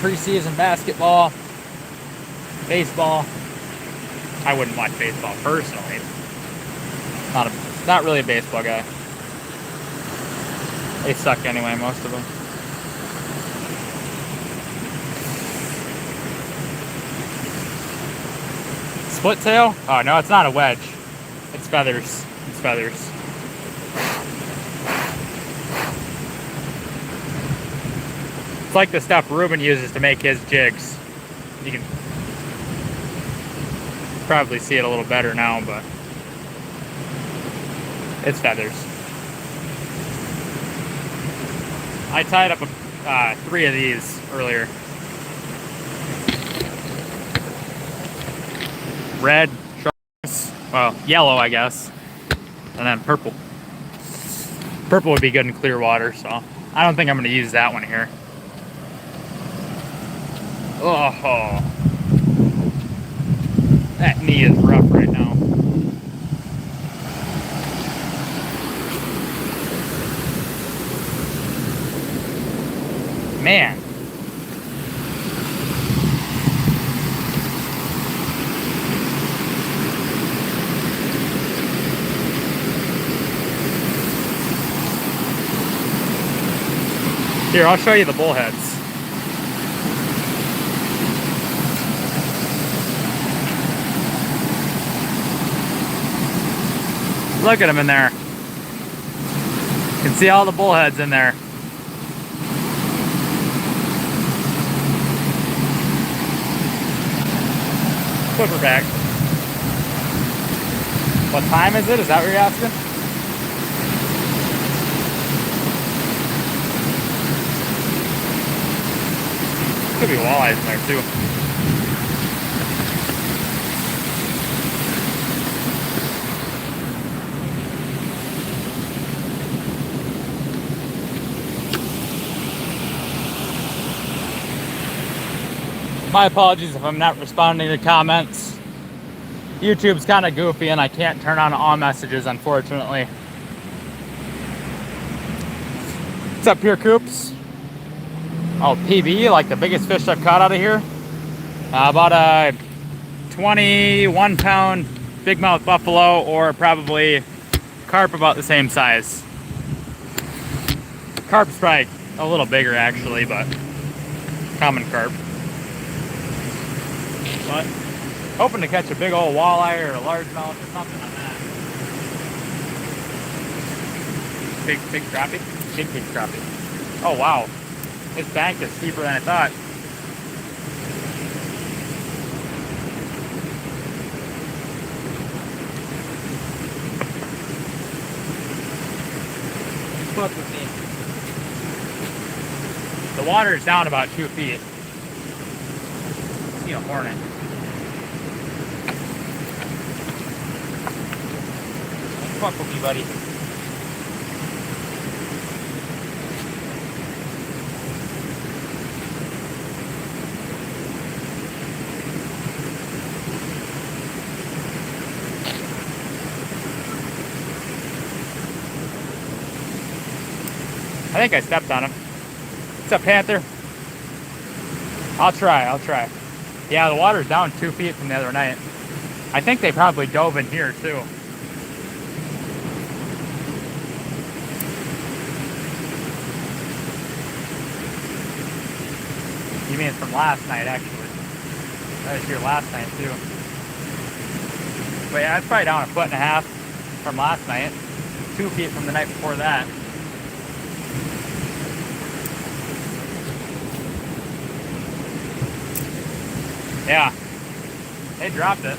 Preseason basketball. Baseball. I wouldn't watch baseball personally. Not really a baseball guy. They suck anyway, most of them. Split tail? Oh no, it's not a wedge. It's feathers. It's feathers. It's like the stuff Ruben uses to make his jigs. You can probably see it a little better now, but it's feathers. I tied up 3 of these earlier. Red, sharks, well, yellow, I guess, and then purple. Purple would be good in clear water, so I don't think I'm going to use that one here. Oh, that knee is rough right now. Man. Here, I'll show you the bullheads. Look at them in there. You can see all the bullheads in there. Flipper back. What time is it? Is that what you're asking? Could be walleyes in there too. My apologies if I'm not responding to comments. YouTube's kind of goofy and I can't turn on all messages, unfortunately. What's up here, Coops? Oh, PB, like the biggest fish I've caught out of here. About a 21 pound big mouth buffalo, or probably carp about the same size. Carp's probably a little bigger actually, but common carp. But hoping to catch a big old walleye or a largemouth or something on that. Big crappie? Big crappie. Oh wow. This bank is steeper than I thought. Fuck with me. The water is down about 2 feet. I see a hornet. Fuck with me, buddy. I think I stepped on him. What's up, Panther? I'll try. Yeah, the water's down 2 feet from the other night. I think they probably dove in here, too. You mean from last night, actually. I was here last night, too. But yeah, it's probably down 1.5 feet from last night. 2 feet from the night before that. Yeah, they dropped it.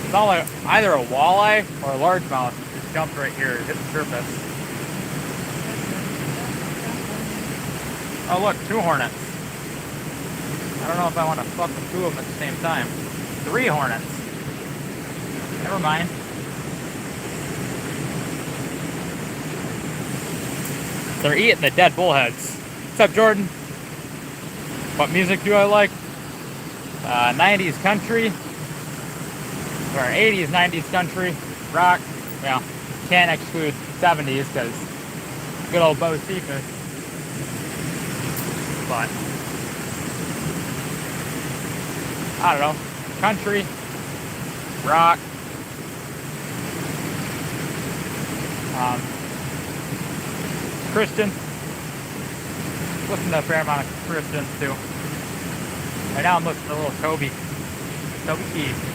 It's all like either a walleye or a largemouth just jumped right here, hit the surface. Oh look, 2 hornets. I don't know if I want to fuck with 2 of them at the same time. 3 hornets. Never mind. They're eating the dead bullheads. What's up, Jordan? What music do I like? 90s country. Or 80s, 90s country, rock. Well, can't exclude 70s because good old Bo Cephas. But I don't know, country, rock, Christian. Listen to a fair amount of Christians too. Right now I'm listening to a little Toby Keith.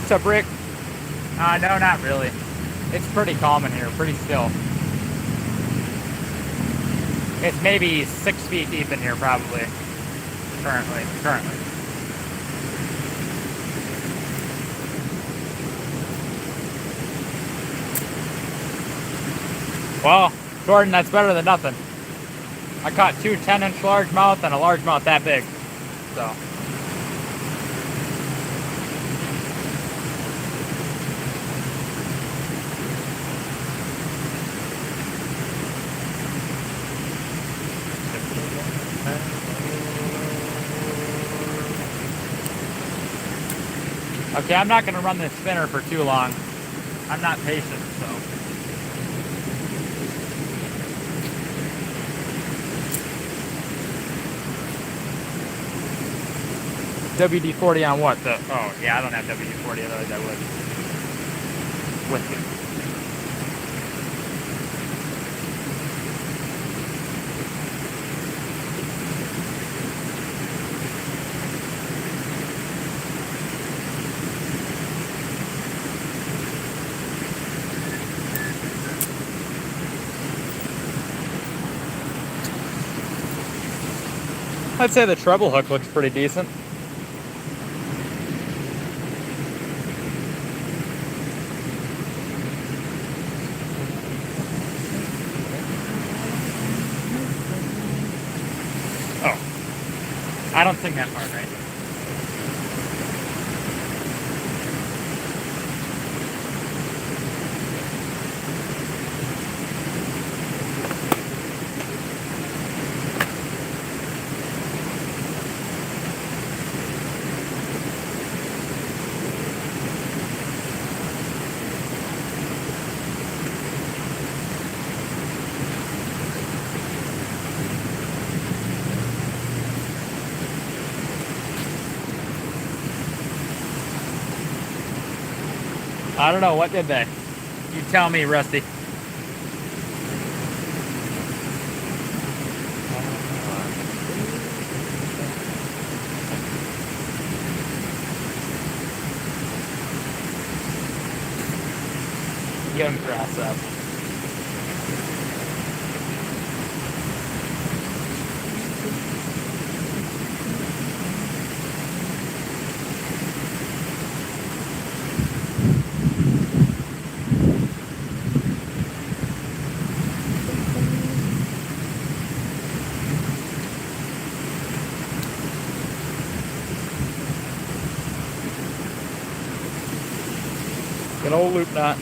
What's up, Rick? No, not really. It's pretty calm in here, pretty still. It's maybe 6 feet deep in here, probably. Currently. Well, Jordan, that's better than nothing. I caught 2 10-inch largemouth and a largemouth that big. So. Okay, I'm not going to run this spinner for too long. I'm not patient, so. WD-40 on what? Oh, yeah, I don't have WD-40, otherwise I would. With it. I'd say the treble hook looks pretty decent. Oh, I don't sing that part, right? I don't know, what did they? You tell me, Rusty. Young grass up. Good old loop knot.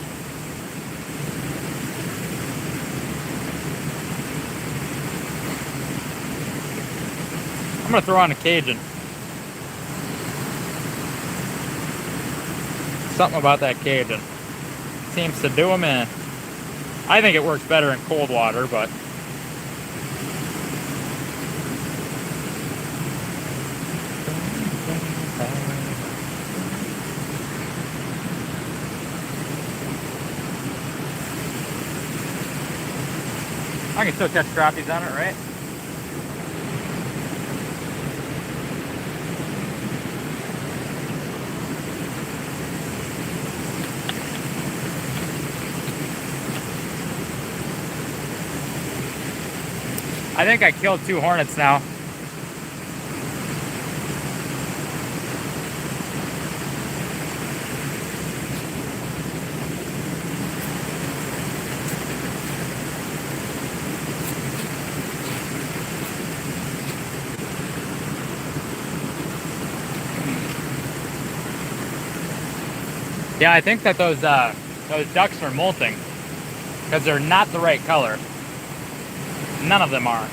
I'm gonna throw on a Cajun. Something about that Cajun seems to do them in. I think it works better in cold water, but I can still catch crappies on it, right? I think I killed 2 hornets now. Yeah, I think that those ducks are molting because they're not the right color. None of them are.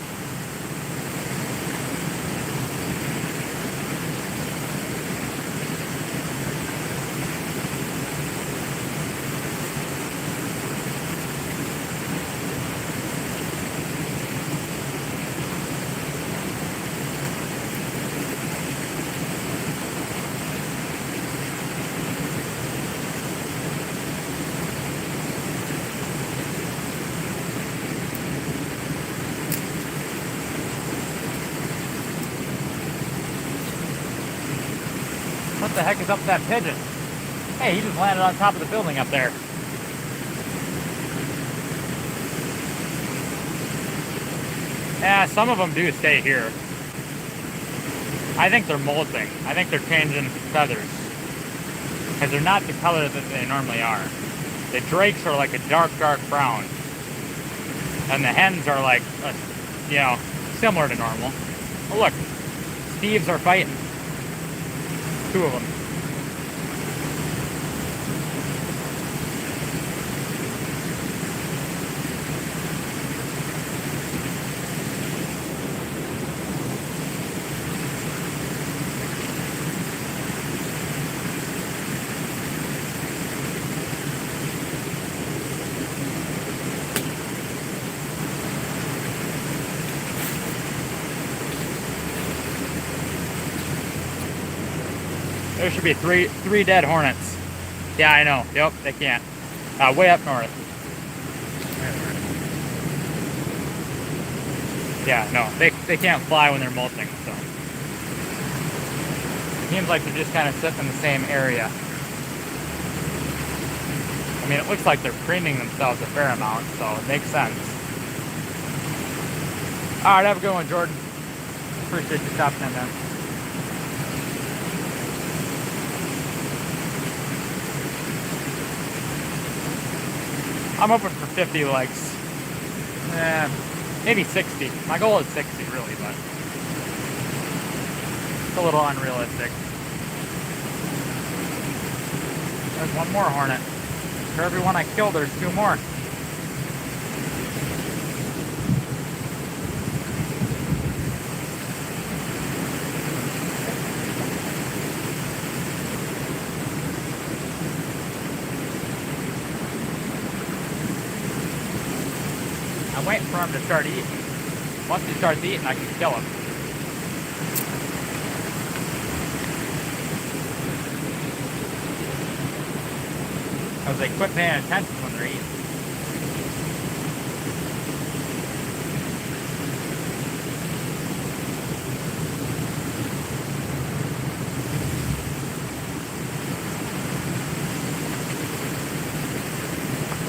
What the heck is up with that pigeon? Hey, he just landed on top of the building up there. Yeah, some of them do stay here. I think they're molting. I think they're changing feathers. Because they're not the color that they normally are. The drakes are like a dark, dark brown. And the hens are like, you know, similar to normal. Oh look, Steves are fighting. 2 of them. There should be three dead hornets. Yeah, I know. Yep, they can't. Way up north. Yeah, no, they can't fly when they're molting, so. Seems like they're just kind of sitting in the same area. I mean, it looks like they're preening themselves a fair amount, so it makes sense. All right, have a good one, Jordan. Appreciate you stopping in, man. I'm hoping for 50 likes. Maybe 60. My goal is 60, really, but it's a little unrealistic. There's one more hornet. For every one I kill, there's 2 more. I'm waiting for him to start eating. Once he starts eating, I can kill him. Because they quit paying attention when they're eating.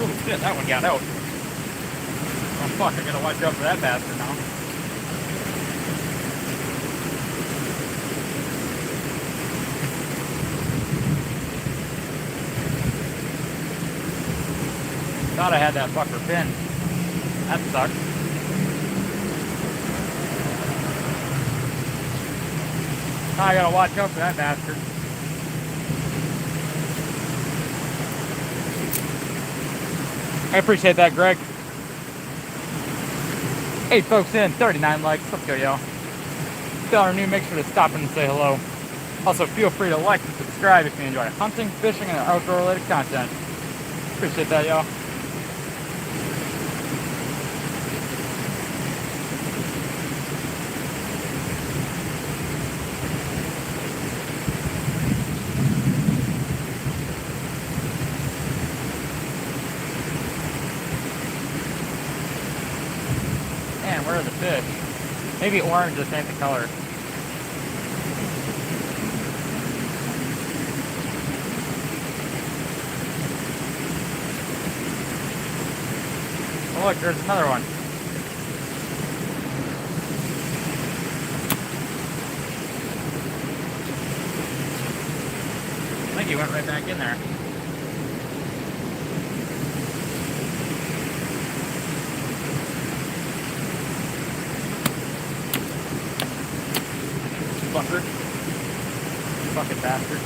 Oh shit, that one got out. Oh fuck, I gotta watch out for that bastard now. Thought I had that fucker pinned. That sucks. Now I gotta watch out for that bastard. I appreciate that, Greg. 8 folks in, 39 likes. Let's go, yo. If y'all are new, make sure to stop in and say hello. Also, feel free to like and subscribe if you enjoy hunting, fishing, and outdoor-related content. Appreciate that, yo. Man, where are the fish? Maybe orange just ain't the color. Oh, look, there's another one. I think he went right back in there. Fucker. Fucking bastard.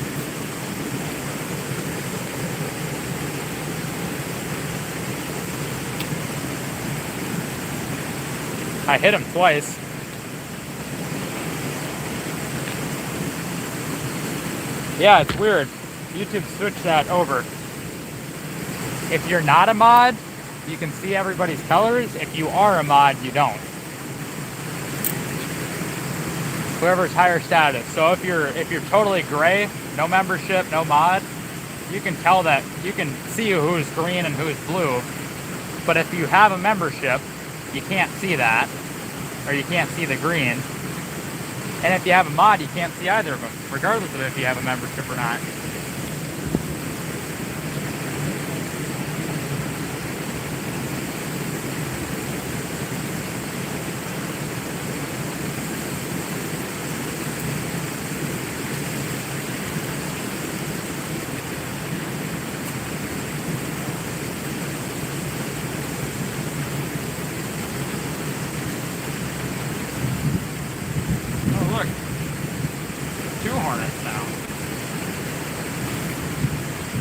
I hit him twice. Yeah, it's weird. YouTube switched that over. If you're not a mod, you can see everybody's colors. If you are a mod, you don't. Whoever's higher status. So if you're totally gray, no membership, no mod, you can tell that, you can see who's green and who's blue. But if you have a membership, you can't see that, or you can't see the green. And if you have a mod, you can't see either of them, regardless of if you have a membership or not.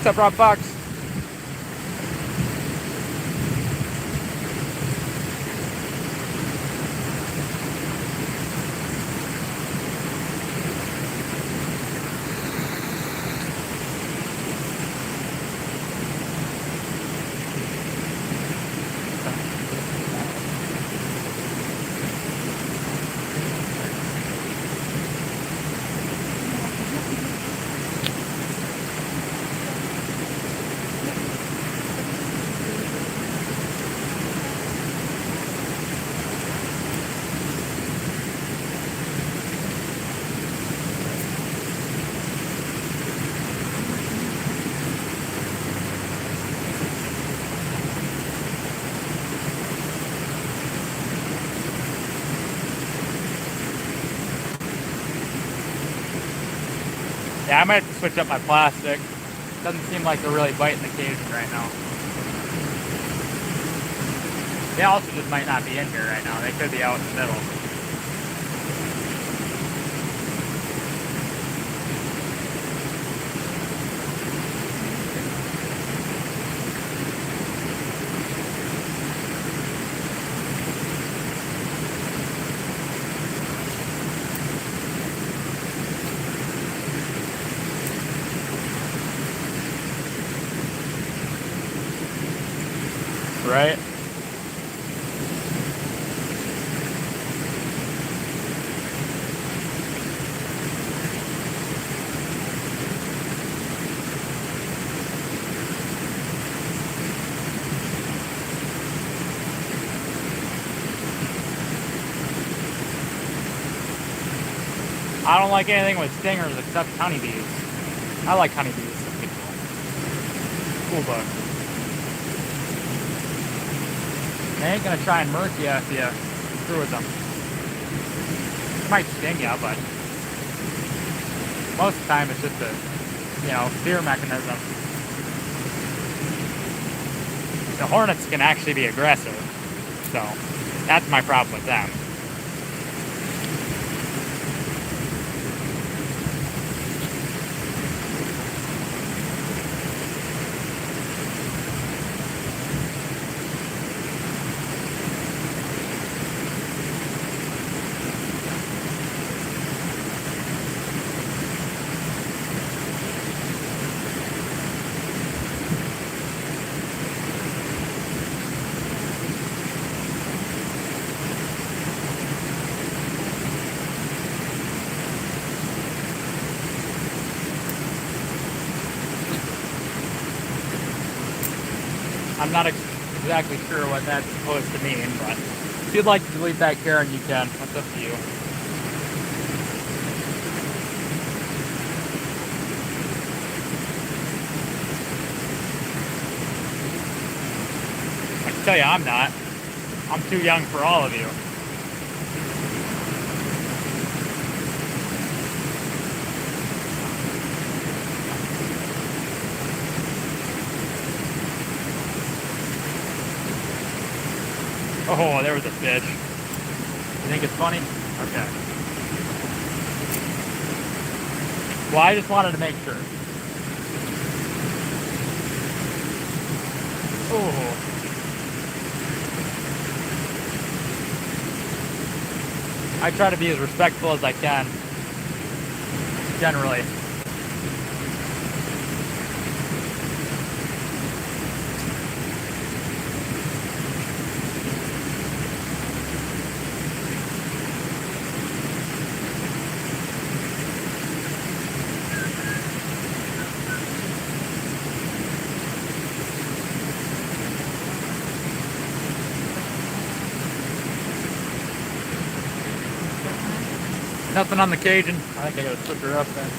What's up, Rob Fox? Yeah, I might have to switch up my plastic. Doesn't seem like they're really biting the cages right now. They also just might not be in here right now. They could be out in the middle. Right? I don't like anything with stingers except honeybees. I like honeybees. Cool bug. They ain't gonna try and murk you if you screw with them. It might sting you, but most of the time it's just a, fear mechanism. The hornets can actually be aggressive, so that's my problem with them. I'm not exactly sure what that's supposed to mean, but if you'd like to delete that, Karen, you can. That's up to you. I can tell you I'm not. I'm too young for all of you. Oh, there was a fish. You think it's funny? Okay. Well, I just wanted to make sure. Oh. I try to be as respectful as I can, generally. Nothing on the Cajun. I think I gotta switch her up then.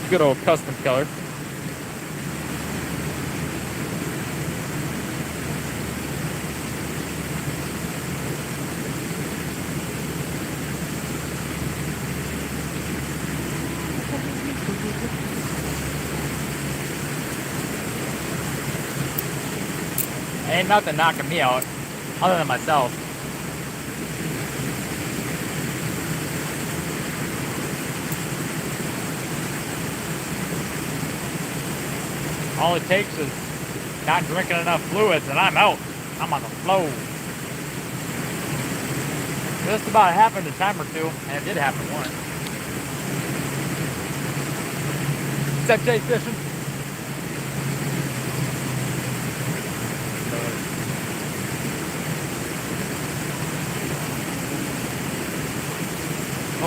Good old custom color. Ain't nothing knocking me out, other than myself. All it takes is not drinking enough fluids and I'm out. I'm on the flow. This about happened a time or two, and it did happen once. What's up, Jay fishing?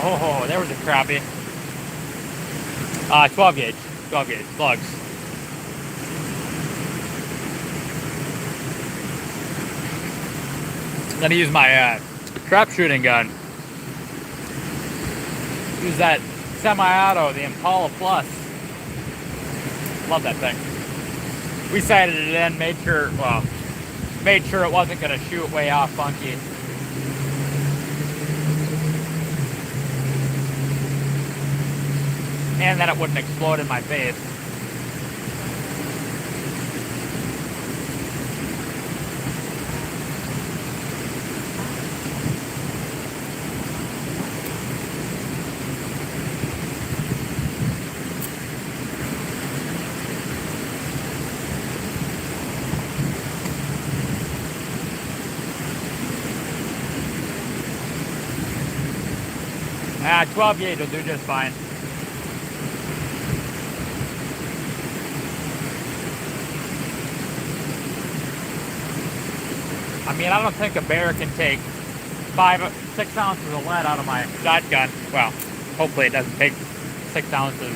Oh, there was a crappie. 12 gauge slugs. I'm gonna use my trap shooting gun. Use that semi-auto, the Impala Plus. Love that thing. We sighted it in, made sure it wasn't gonna shoot way off funky. And that it wouldn't explode in my face. Ah, 12 gauge will do just fine. I mean, I don't think a bear can take 6 ounces of lead out of my shotgun. Well, hopefully it doesn't take 6 ounces.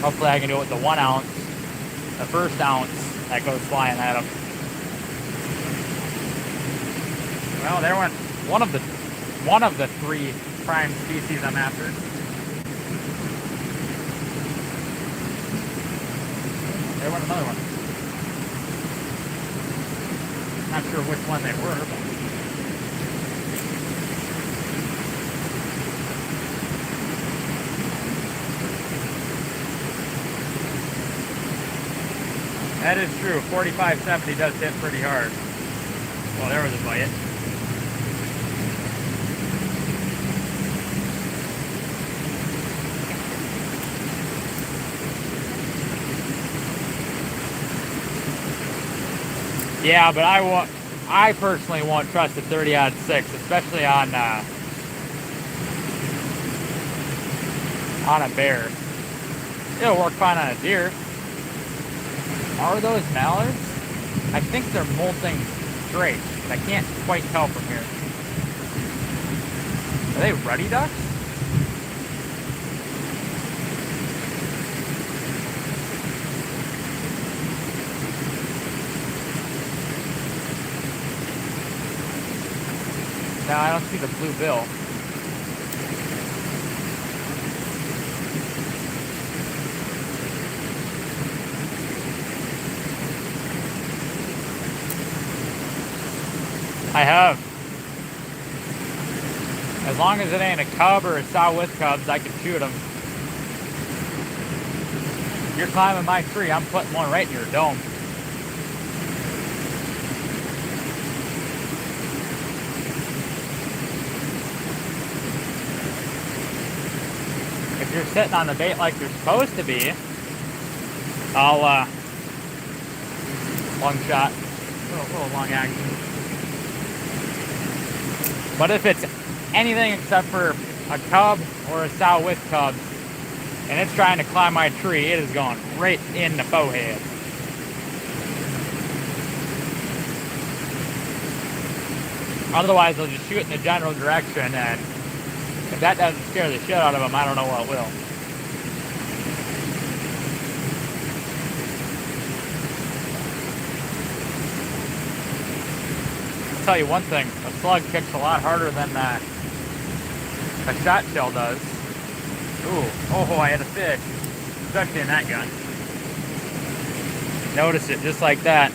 Hopefully I can do it with the 1 ounce, the first ounce that goes flying at him. Well, there went one of the 3 prime species I'm after. There went another one. Not sure which one they were, but that is true. 4570 does hit pretty hard. Well, there was a bite. Yeah, but I personally won't trust a 30-06, especially on on a bear. It'll work fine on a deer. Are those mallards? I think they're molting drakes, but I can't quite tell from here. Are they ruddy ducks? No, I don't see the blue bill. I have. As long as it ain't a cub or a sow with cubs, I can shoot them. If you're climbing my tree, I'm putting one right in your dome. If you're sitting on the bait like you're supposed to be, I'll long shot, little long action. But if it's anything except for a cub or a sow with cubs, and it's trying to climb my tree, it is going right in the bowhead. Otherwise, they'll just shoot in the general direction, and if that doesn't scare the shit out of them, I don't know what will. I'll tell you one thing, a slug kicks a lot harder than a shot shell does. Ooh, oh, I had a fish, especially in that gun. Notice it just like that.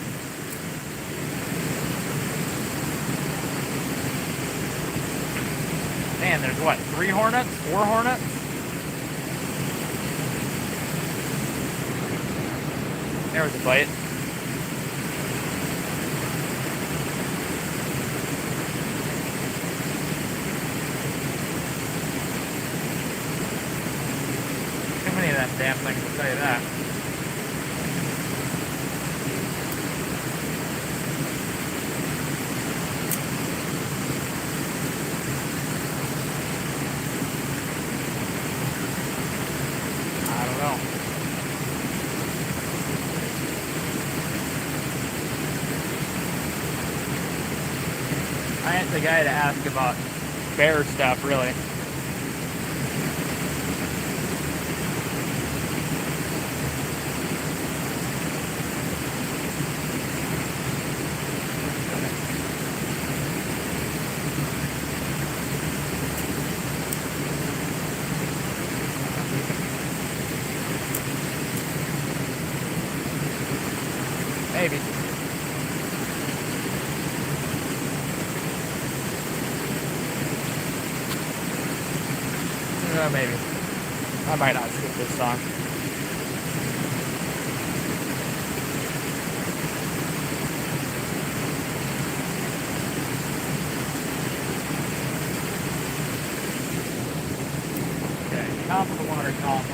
Man, there's what, 3 hornets? 4 hornets? There was a bite. Too many of them damn things, I'll tell you that. I ain't the guy to ask about bear stuff, really. Maybe. Maybe. I might not skip this song. Okay, top of the water column.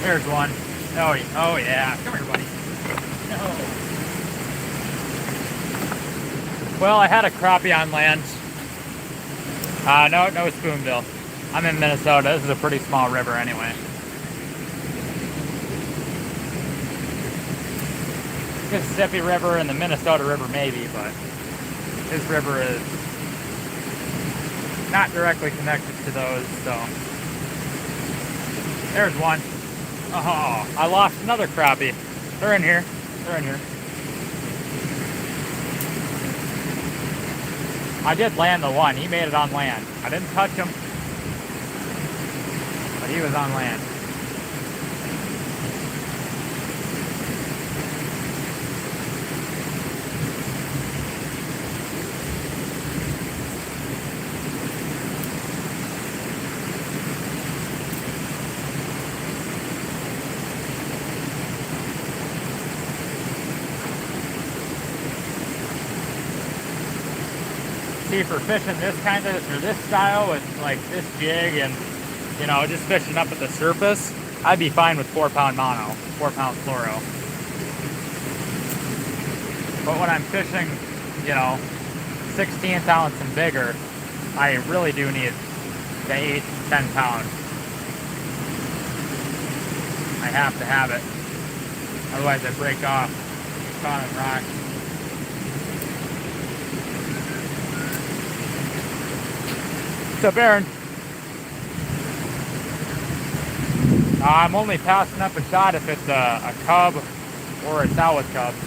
There's one. Oh yeah. Come here, buddy. No. Well, I had a crappie on land. No spoonbill. I'm in Minnesota. This is a pretty small river anyway. Mississippi River and the Minnesota River maybe, but this river is not directly connected to those, so. There's one. Oh, I lost another crappie. They're in here. They're in here. I did land the one. He made it on land. I didn't touch him, but he was on land. For fishing this kind of, or this style with like this jig and, you know, just fishing up at the surface, I'd be fine with 4-pound mono, 4-pound fluoro. But when I'm fishing, you know, 16th ounce and bigger, I really do need the 8 to 10 pound. I have to have it. Otherwise I break off. Get caught on rocks. What's up, Aaron? I'm only passing up a shot if it's a cub or a sow with cubs.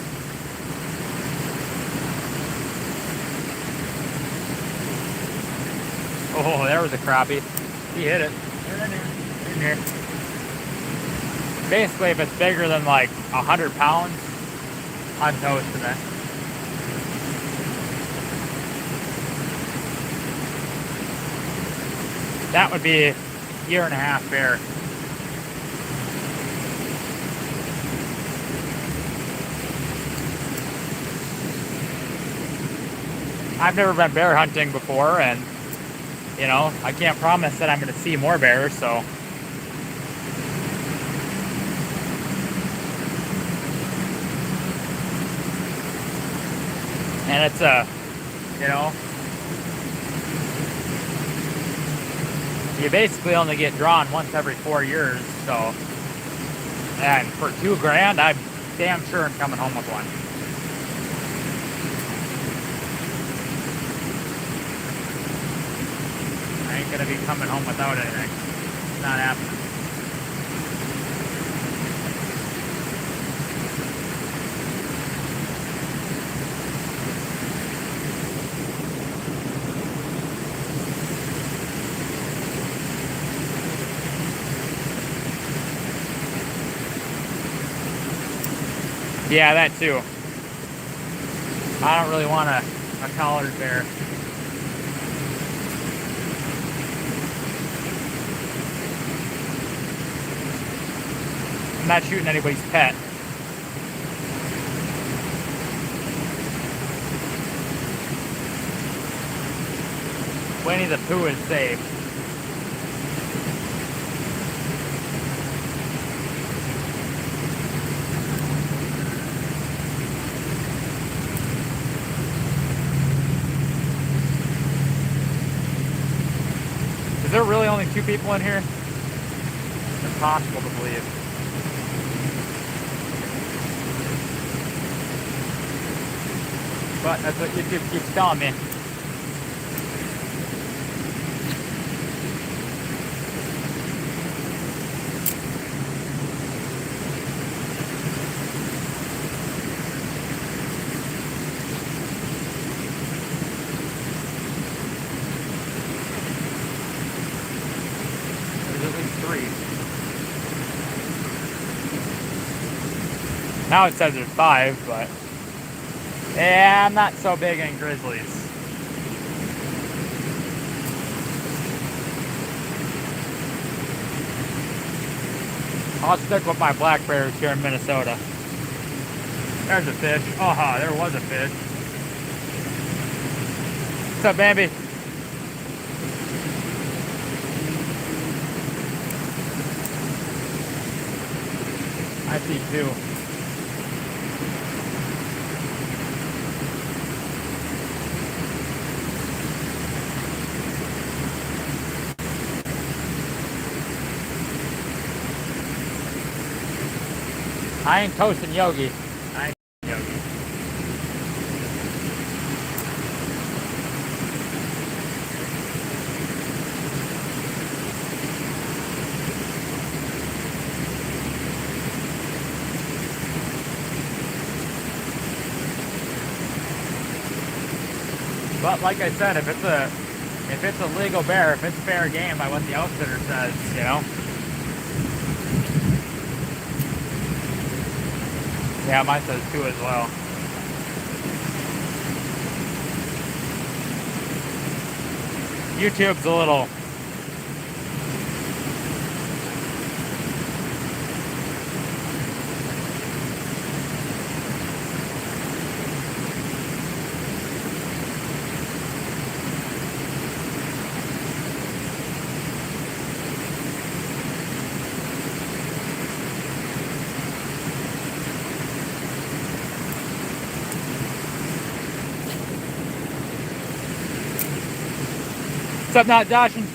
Oh, there was a crappie. He hit it. In here. Basically, if it's bigger than like 100 pounds, I'm toasting it. That would be a 1.5 year bear. I've never been bear hunting before, and you know, I can't promise that I'm going to see more bears, so. And it's you know, you basically only get drawn once every 4 years, so. And for $2,000, I'm damn sure I'm coming home with one. I ain't gonna be coming home without anything. It's not happening. Yeah, that too. I don't really want a collared bear. I'm not shooting anybody's pet. Winnie the Pooh is safe. Is there really only 2 people in here? It's impossible to believe. But that's what YouTube keeps telling me. There's at least 3. Now it says there's 5, but yeah, I'm not so big in grizzlies. I'll stick with my black bears here in Minnesota. There's a fish. Oh, there was a fish. What's up, Bambi? I see 2. I ain't toasting Yogi. I ain't Yogi. But like I said, if it's a legal bear, if it's fair game by what the outfitter says, you know. Yeah, mine says 2 as well. YouTube's a little... What's up, not dodging?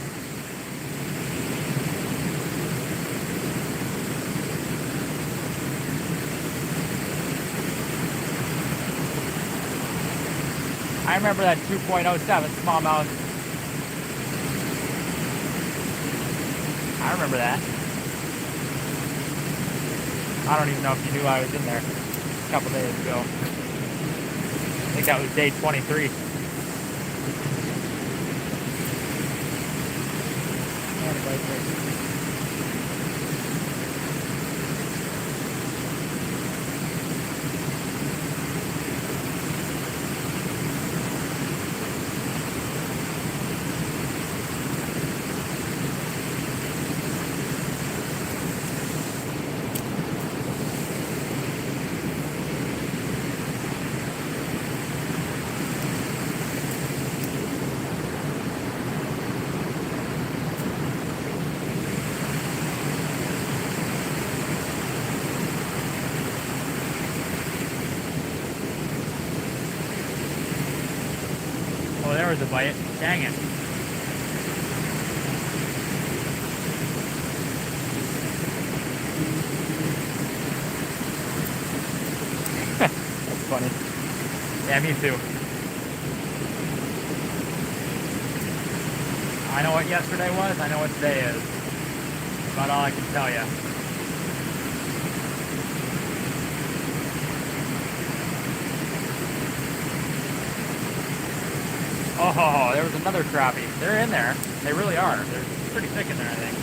I remember that 2.07 smallmouth. I remember that. I don't even know if you knew I was in there a couple days ago. I think that was day 23. Oh, there was a bite. Dang it. That's funny. Yeah, me too. I know what yesterday was, I know what today is. About all I can tell you. Oh, there was another crappie. They're in there. They really are. They're pretty thick in there, I think.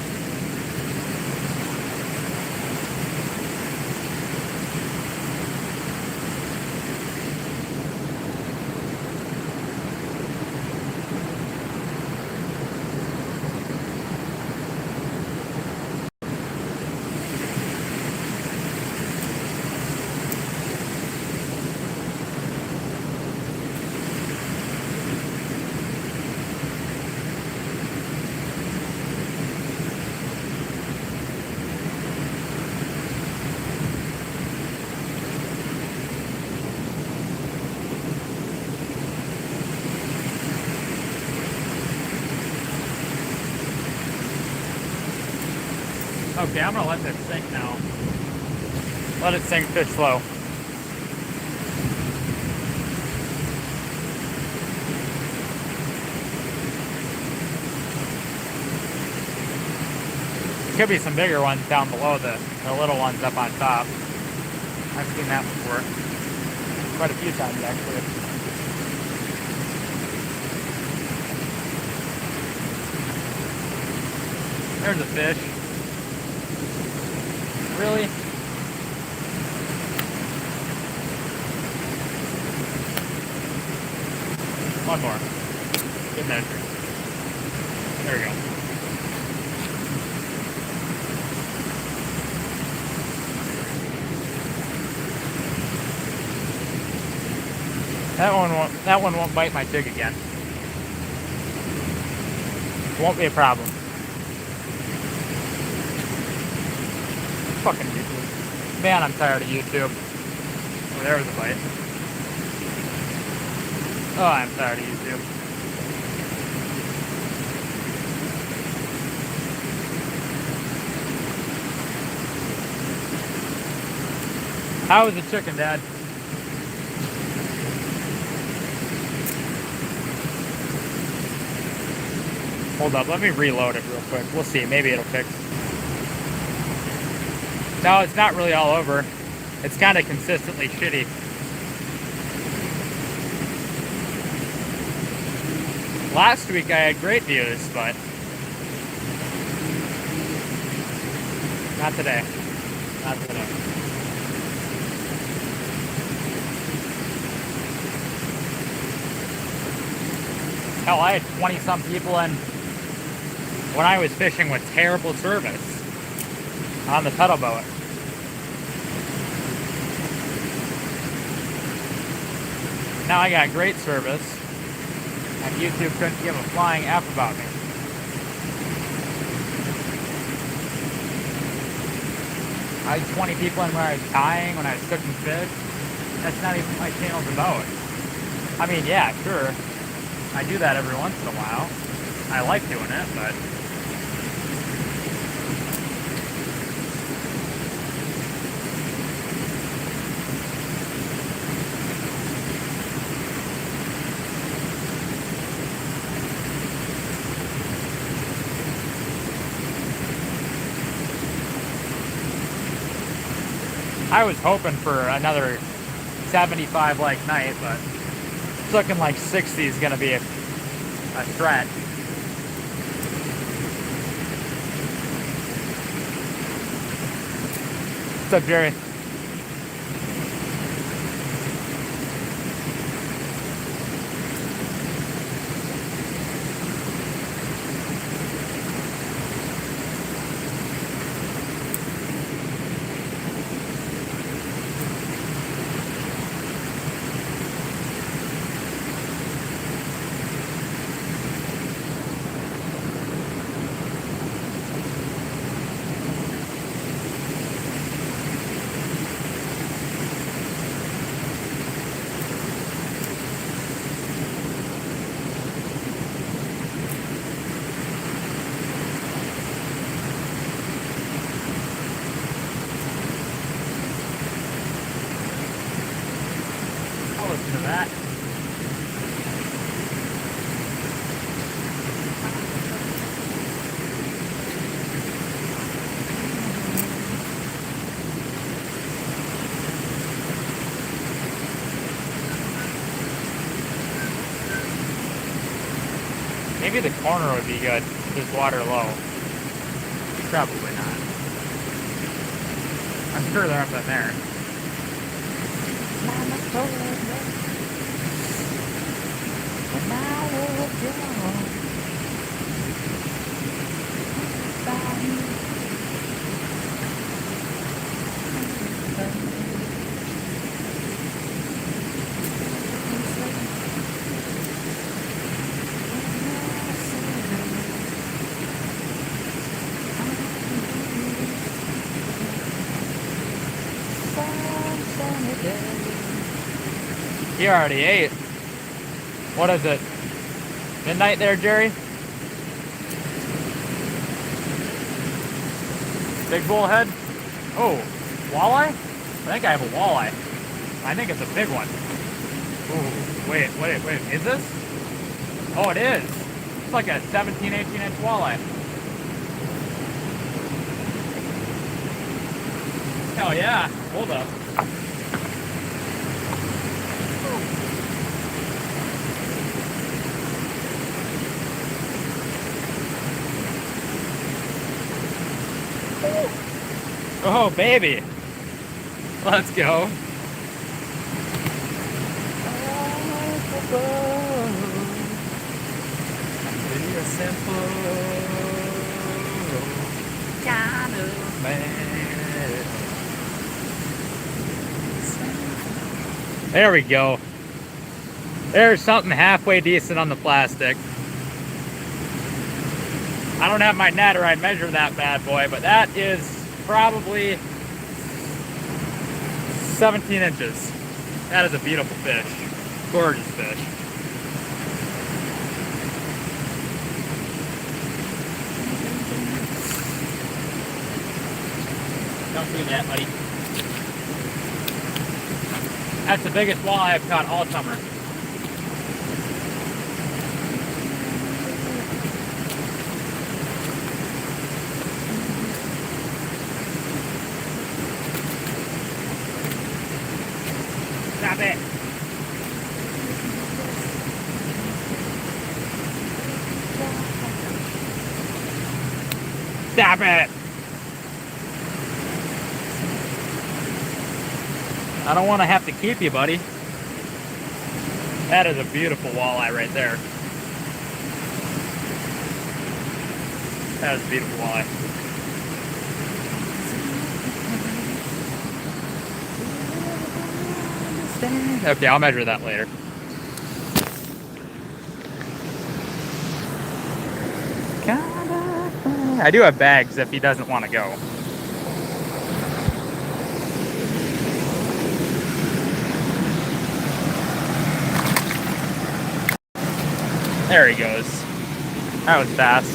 Okay, I'm gonna let this sink now. Let it sink fish slow. Could be some bigger ones down below the little ones up on top. I've seen that before. Quite a few times, actually. There's a fish. Really? One more. Good measure. There we go. That one won't bite my jig again. Won't be a problem. Fucking YouTube. Man, I'm tired of YouTube. Oh, there was a bite. Oh, I'm tired of YouTube. How was the chicken, Dad? Hold up, let me reload it real quick. We'll see, maybe it'll fix. No, it's not really all over. It's kind of consistently shitty. Last week I had great views, but not today. Not today. Hell, I had 20-some people in when I was fishing with terrible service on the pedal boat. Now I got great service, and YouTube couldn't give a flying F about me. I had 20 people in where I was tying, when I was cooking fish. That's not even what my channel's about. I mean, yeah, sure. I do that every once in a while. I like doing it, but I was hoping for another 75 like night, but it's looking like 60 is going to be a stretch. What's up, Jerry? I'll listen to that. Maybe the corner would be good. There's water low. Probably not. I'm sure they're up in there. He already ate. What is it? Midnight there, Jerry? Big bullhead? Oh, walleye? I think I have a walleye. I think it's a big one. Ooh, wait, is this? Oh, it is. It's like a 17, 18-inch walleye. Hell yeah. Hold up. Oh, baby. Let's go. Be a simple kind of man. There we go. There's something halfway decent on the plastic. I don't have my net or I'd measure that bad boy, but that is probably 17 inches. That is a beautiful fish. Gorgeous fish. Don't do that, buddy. That's the biggest walleye I've caught all summer. Stop it. Stop it. I don't want to have to keep you, buddy. That is a beautiful walleye right there. That is a beautiful walleye. Okay, I'll measure that later. I do have bags if he doesn't want to go. There he goes. That was fast.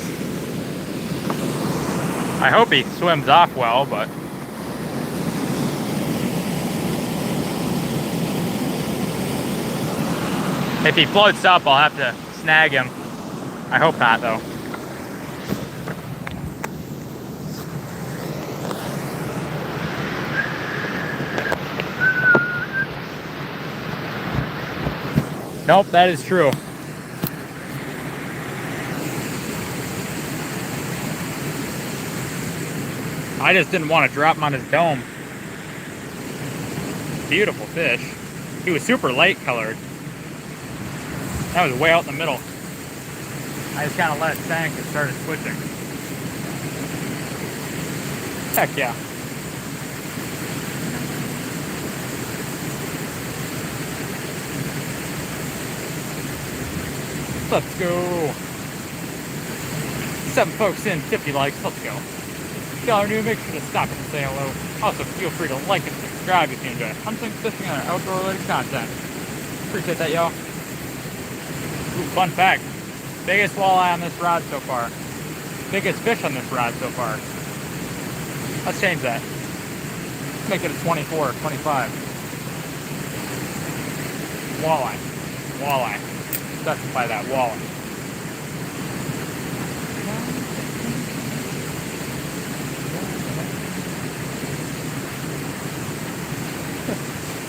I hope he swims off well, but if he floats up, I'll have to snag him. I hope not, though. Nope, that is true. I just didn't want to drop him on his dome. Beautiful fish. He was super light colored. That was way out in the middle. I just kind of let it sink and started switching. Heck yeah. Let's go. 7 folks in, 50 likes. Let's go. If y'all are new, make sure to stop and say hello. Also, feel free to like and subscribe if you enjoy hunting, fishing, and outdoor related content. Appreciate that, y'all. Ooh, fun fact. Biggest walleye on this rod so far. Biggest fish on this rod so far. Let's change that. Let's make it a 24, 25. Walleye. Walleye. Specify that, walleye.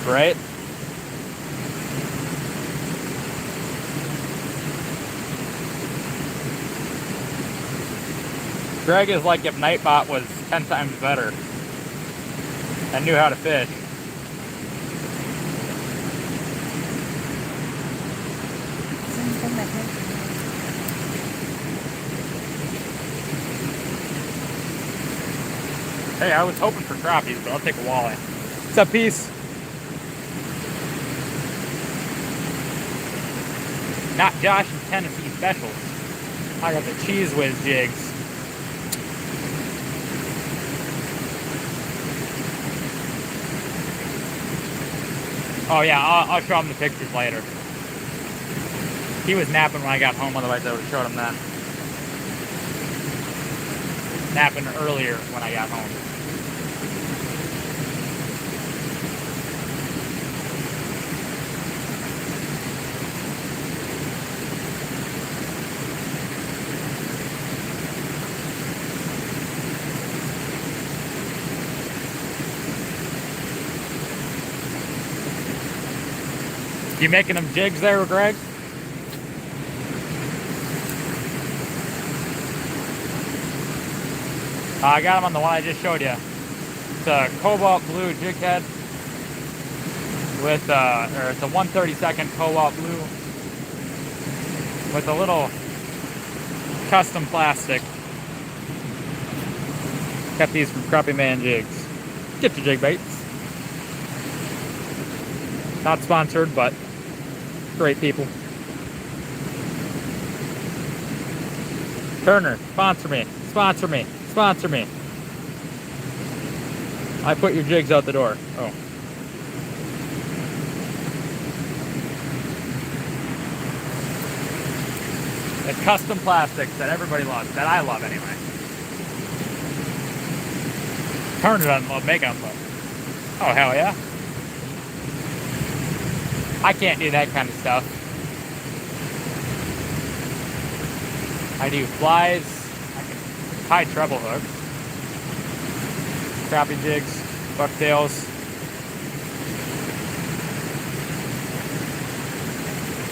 Right? Greg is like if Nightbot was 10 times better and knew how to fish. Hey, I was hoping for crappies, but I'll take a walleye. What's up, Peace? Not Josh and Tennessee specials. I got the Cheese Whiz jigs. Oh yeah, I'll show him the pictures later. He was napping when I got home, otherwise I would have showed him then. Napping earlier when I got home. You making them jigs there, Greg? I got them on the one I just showed you. It's a cobalt blue jig head with, or it's a 1/32 cobalt blue with a little custom plastic. Got these from Crappie Man Jigs. Get your jig baits. Not sponsored, but great people. Turner, sponsor me, sponsor me, sponsor me. I put your jigs out the door. Oh. It's custom plastics that everybody loves, that I love anyway. Turner doesn't love making them, but oh hell yeah. I can't do that kind of stuff. I do flies, I can tie treble hooks, crappie jigs, bucktails.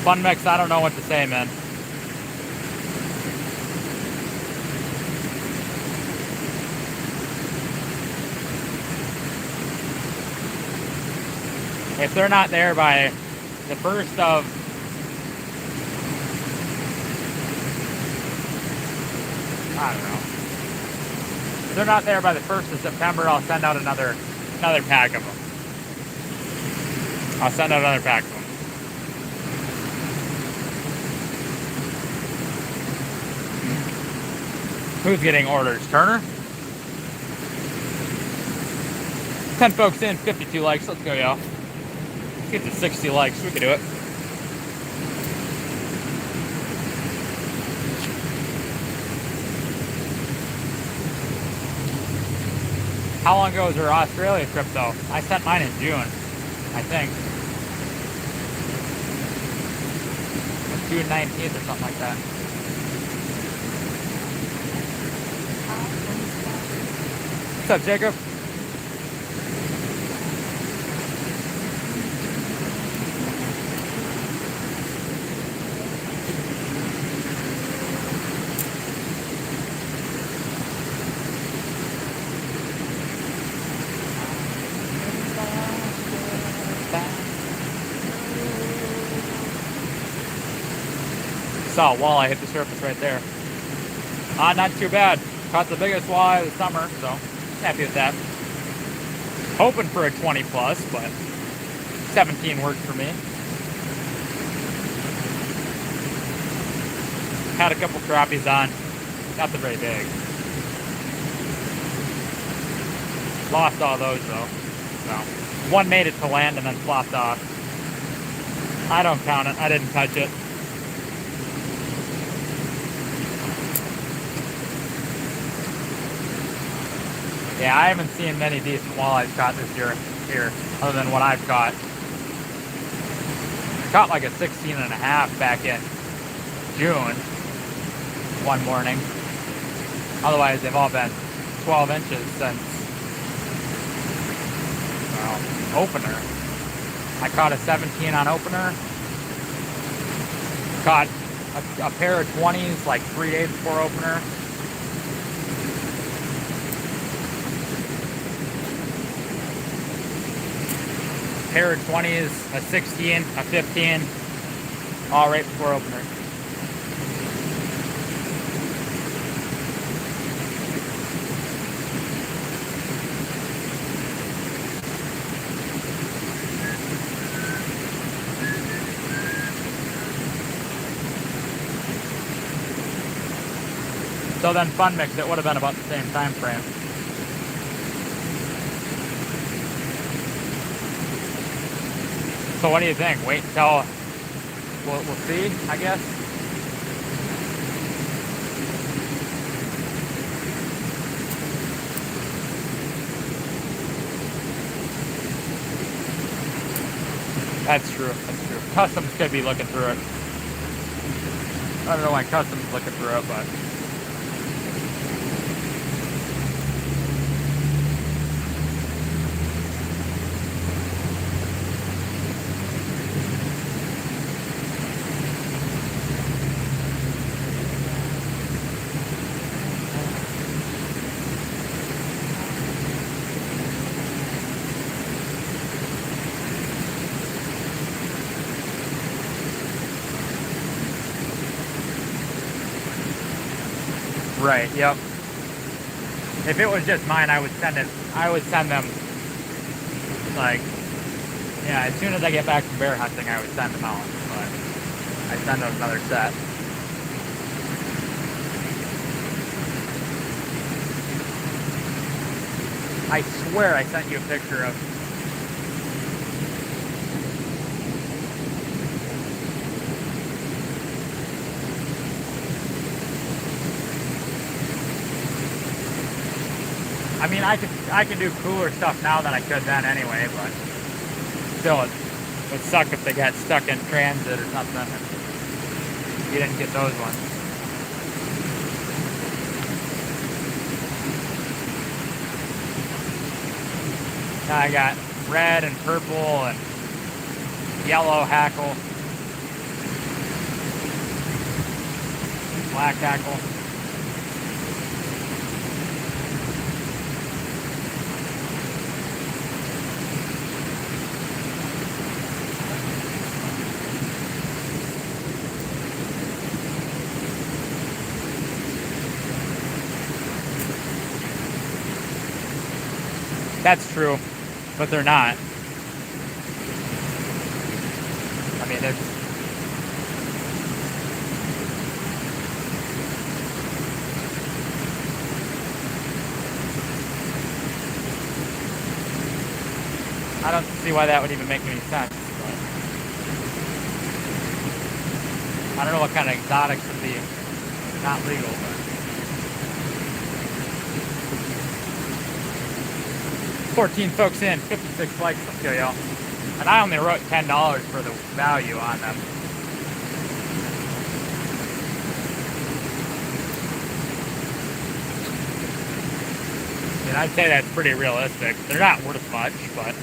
Fun mix, I don't know what to say, man. If they're not there by the first of I don't know. If they're not there by the 1st of September, I'll send out another pack of them. I'll send out another pack of them. Who's getting orders? Turner? 10 folks in, 52 likes. Let's go, y'all. Let's get to 60 likes. We can do it. How long ago was your Australia trip though? I sent mine in June, I think. June 19th or something like that. What's up, Jacob? Saw a walleye hit the surface right there. Not too bad. Caught the biggest walleye of the summer, so happy with that. Hoping for a 20 plus, but 17 worked for me. Had a couple crappies on, nothing very big. Lost all those though. So one made it to land and then flopped off. I don't count it. I didn't touch it. Yeah, I haven't seen many decent walleyes caught this year here, other than what I've caught. I caught like a 16 and a half back in June, one morning. Otherwise, they've all been 12 inches since, well, opener. I caught a 17 on opener. Caught a pair of 20s like 3 days before opener. Pair of 20s, a 16, a 15, all right before opener. So then Fun Mix, it would have been about the same time frame. So what do you think? Wait until we'll see, I guess. That's true. That's true. Customs could be looking through it. I don't know why Customs is looking through it, but. Right, yep. If it was just mine, I would send them, like, yeah, as soon as I get back from bear hunting, I would send them out, but I send them another set. I swear I sent you a picture of. I mean, I can do cooler stuff now than I could then anyway, but still, it would suck if they got stuck in transit or something and you didn't get those ones. Now I got red and purple and yellow hackle, black hackle. That's true, but they're not. I mean, it's... I don't see why that would even make any sense. But I don't know what kind of exotics would be not legal, but... 14 folks in, 56 likes, I'll kill y'all. And I only wrote $10 for the value on them. And I'd say that's pretty realistic. They're not worth much, but...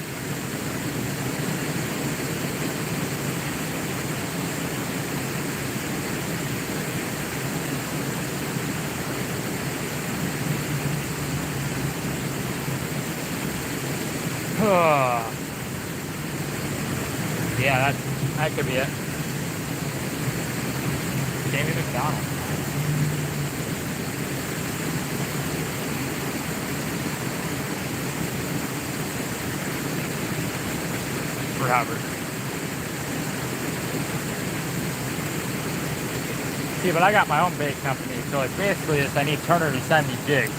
yeah, that could be it. Jamie McDonald. Robert. See, but I got my own bait company, so like basically I need Turner to send me jigs.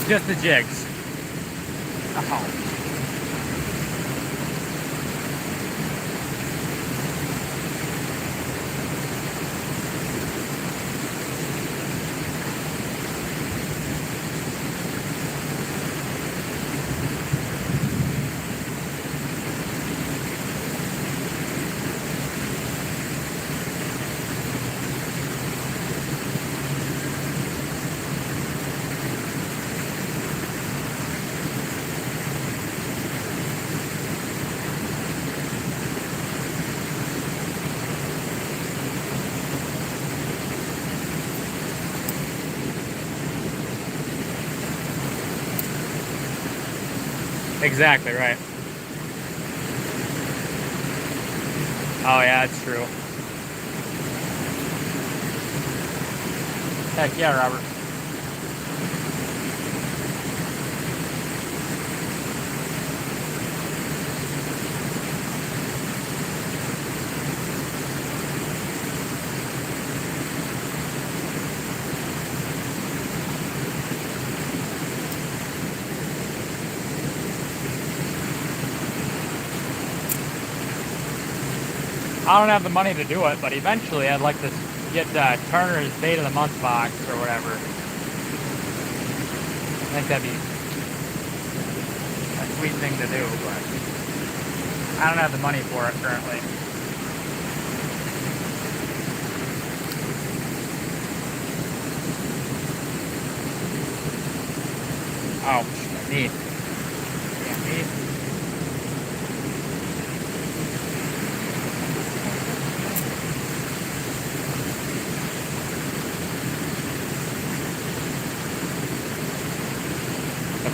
Just the jigs. Oh. Exactly right. Oh yeah, that's true. Heck yeah, Robert. I don't have the money to do it, but eventually I'd like to get Turner's Bait of the Month box or whatever. I think that'd be a sweet thing to do, but I don't have the money for it currently. Oh, neat. Yeah, neat.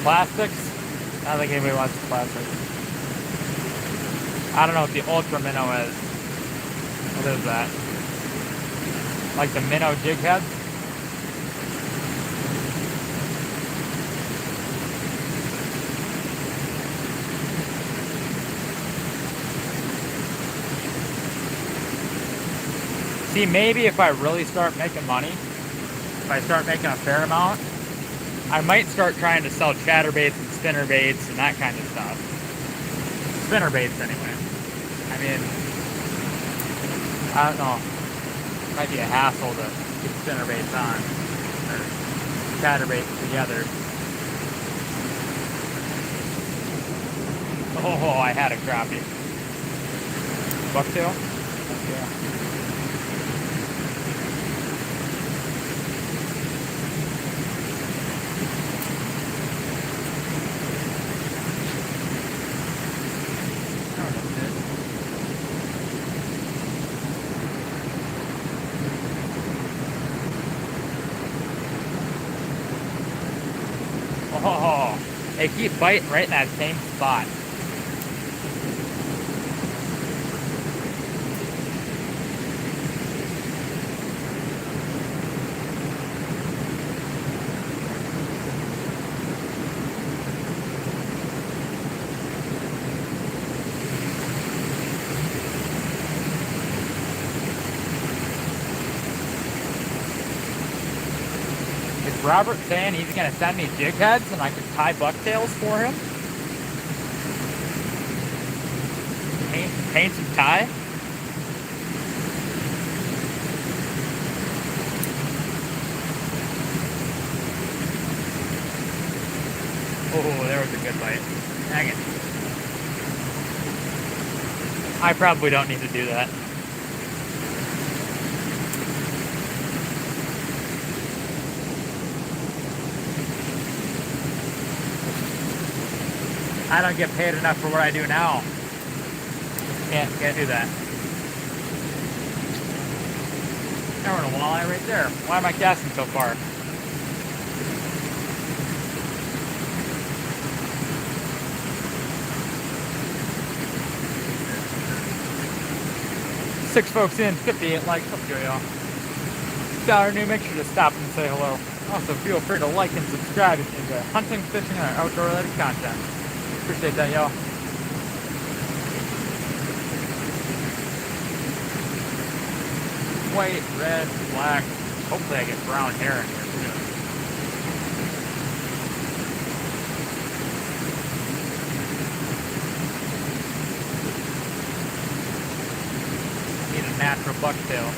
Plastics? I don't think anybody wants the plastics. I don't know what the Ultra Minnow is. What is that? Like the minnow jig head? See, maybe if I really start making money, if I start making a fair amount, I might start trying to sell chatterbaits and spinnerbaits and that kind of stuff. Spinnerbaits anyway. I mean, I don't know. It might be a hassle to get spinnerbaits on or chatterbaits together. Oh, I had a crappie. Bucktail? Yeah. Oh, they keep biting right in that same spot. Robert saying he's going to send me jig heads and I can tie bucktails for him? Paint some tie? Oh, there was a good bite. Dang it. I probably don't need to do that. I don't get paid enough for what I do now. Can't do that. There went a walleye right there. Why am I casting so far? Six folks in, 58 likes. Up to y'all. Dollar new, make sure to stop and say hello. Also, feel free to like and subscribe if you enjoy hunting, fishing, and outdoor related content. Appreciate that, y'all. White, red, black. Hopefully I get brown hair in here soon. I need a natural bucktail.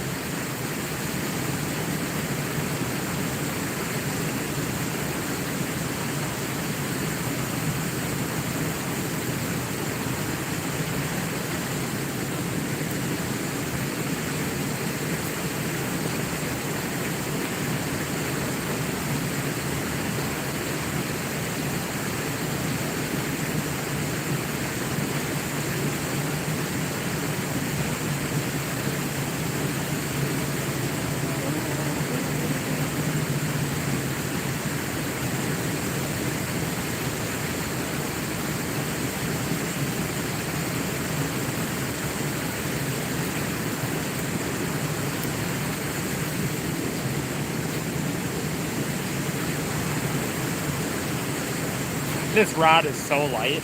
This rod is so light.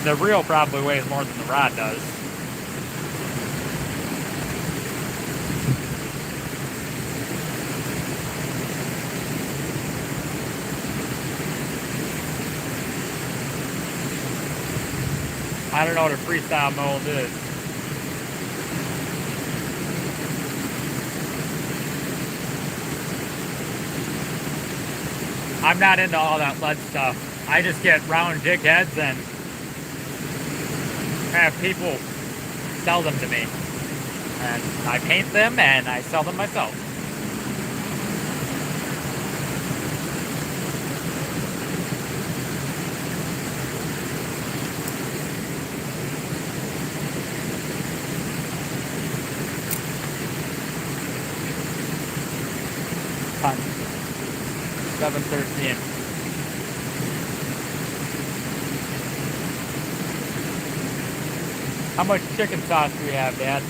The reel probably weighs more than the rod does. I don't know what a freestyle mold is. I'm not into all that lead stuff. I just get round jig heads and have people sell them to me. And I paint them and I sell them myself. Fun. 7:13. How much chicken sauce do we have, Dad?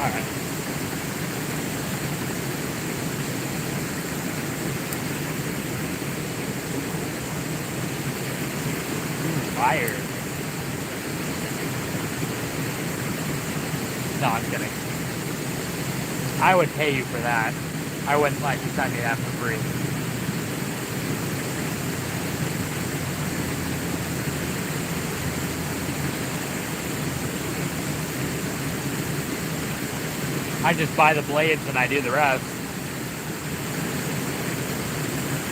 Alright. Fire. No, I'm kidding. I would pay you for that. I wouldn't let you send me that for free. I just buy the blades and I do the rest.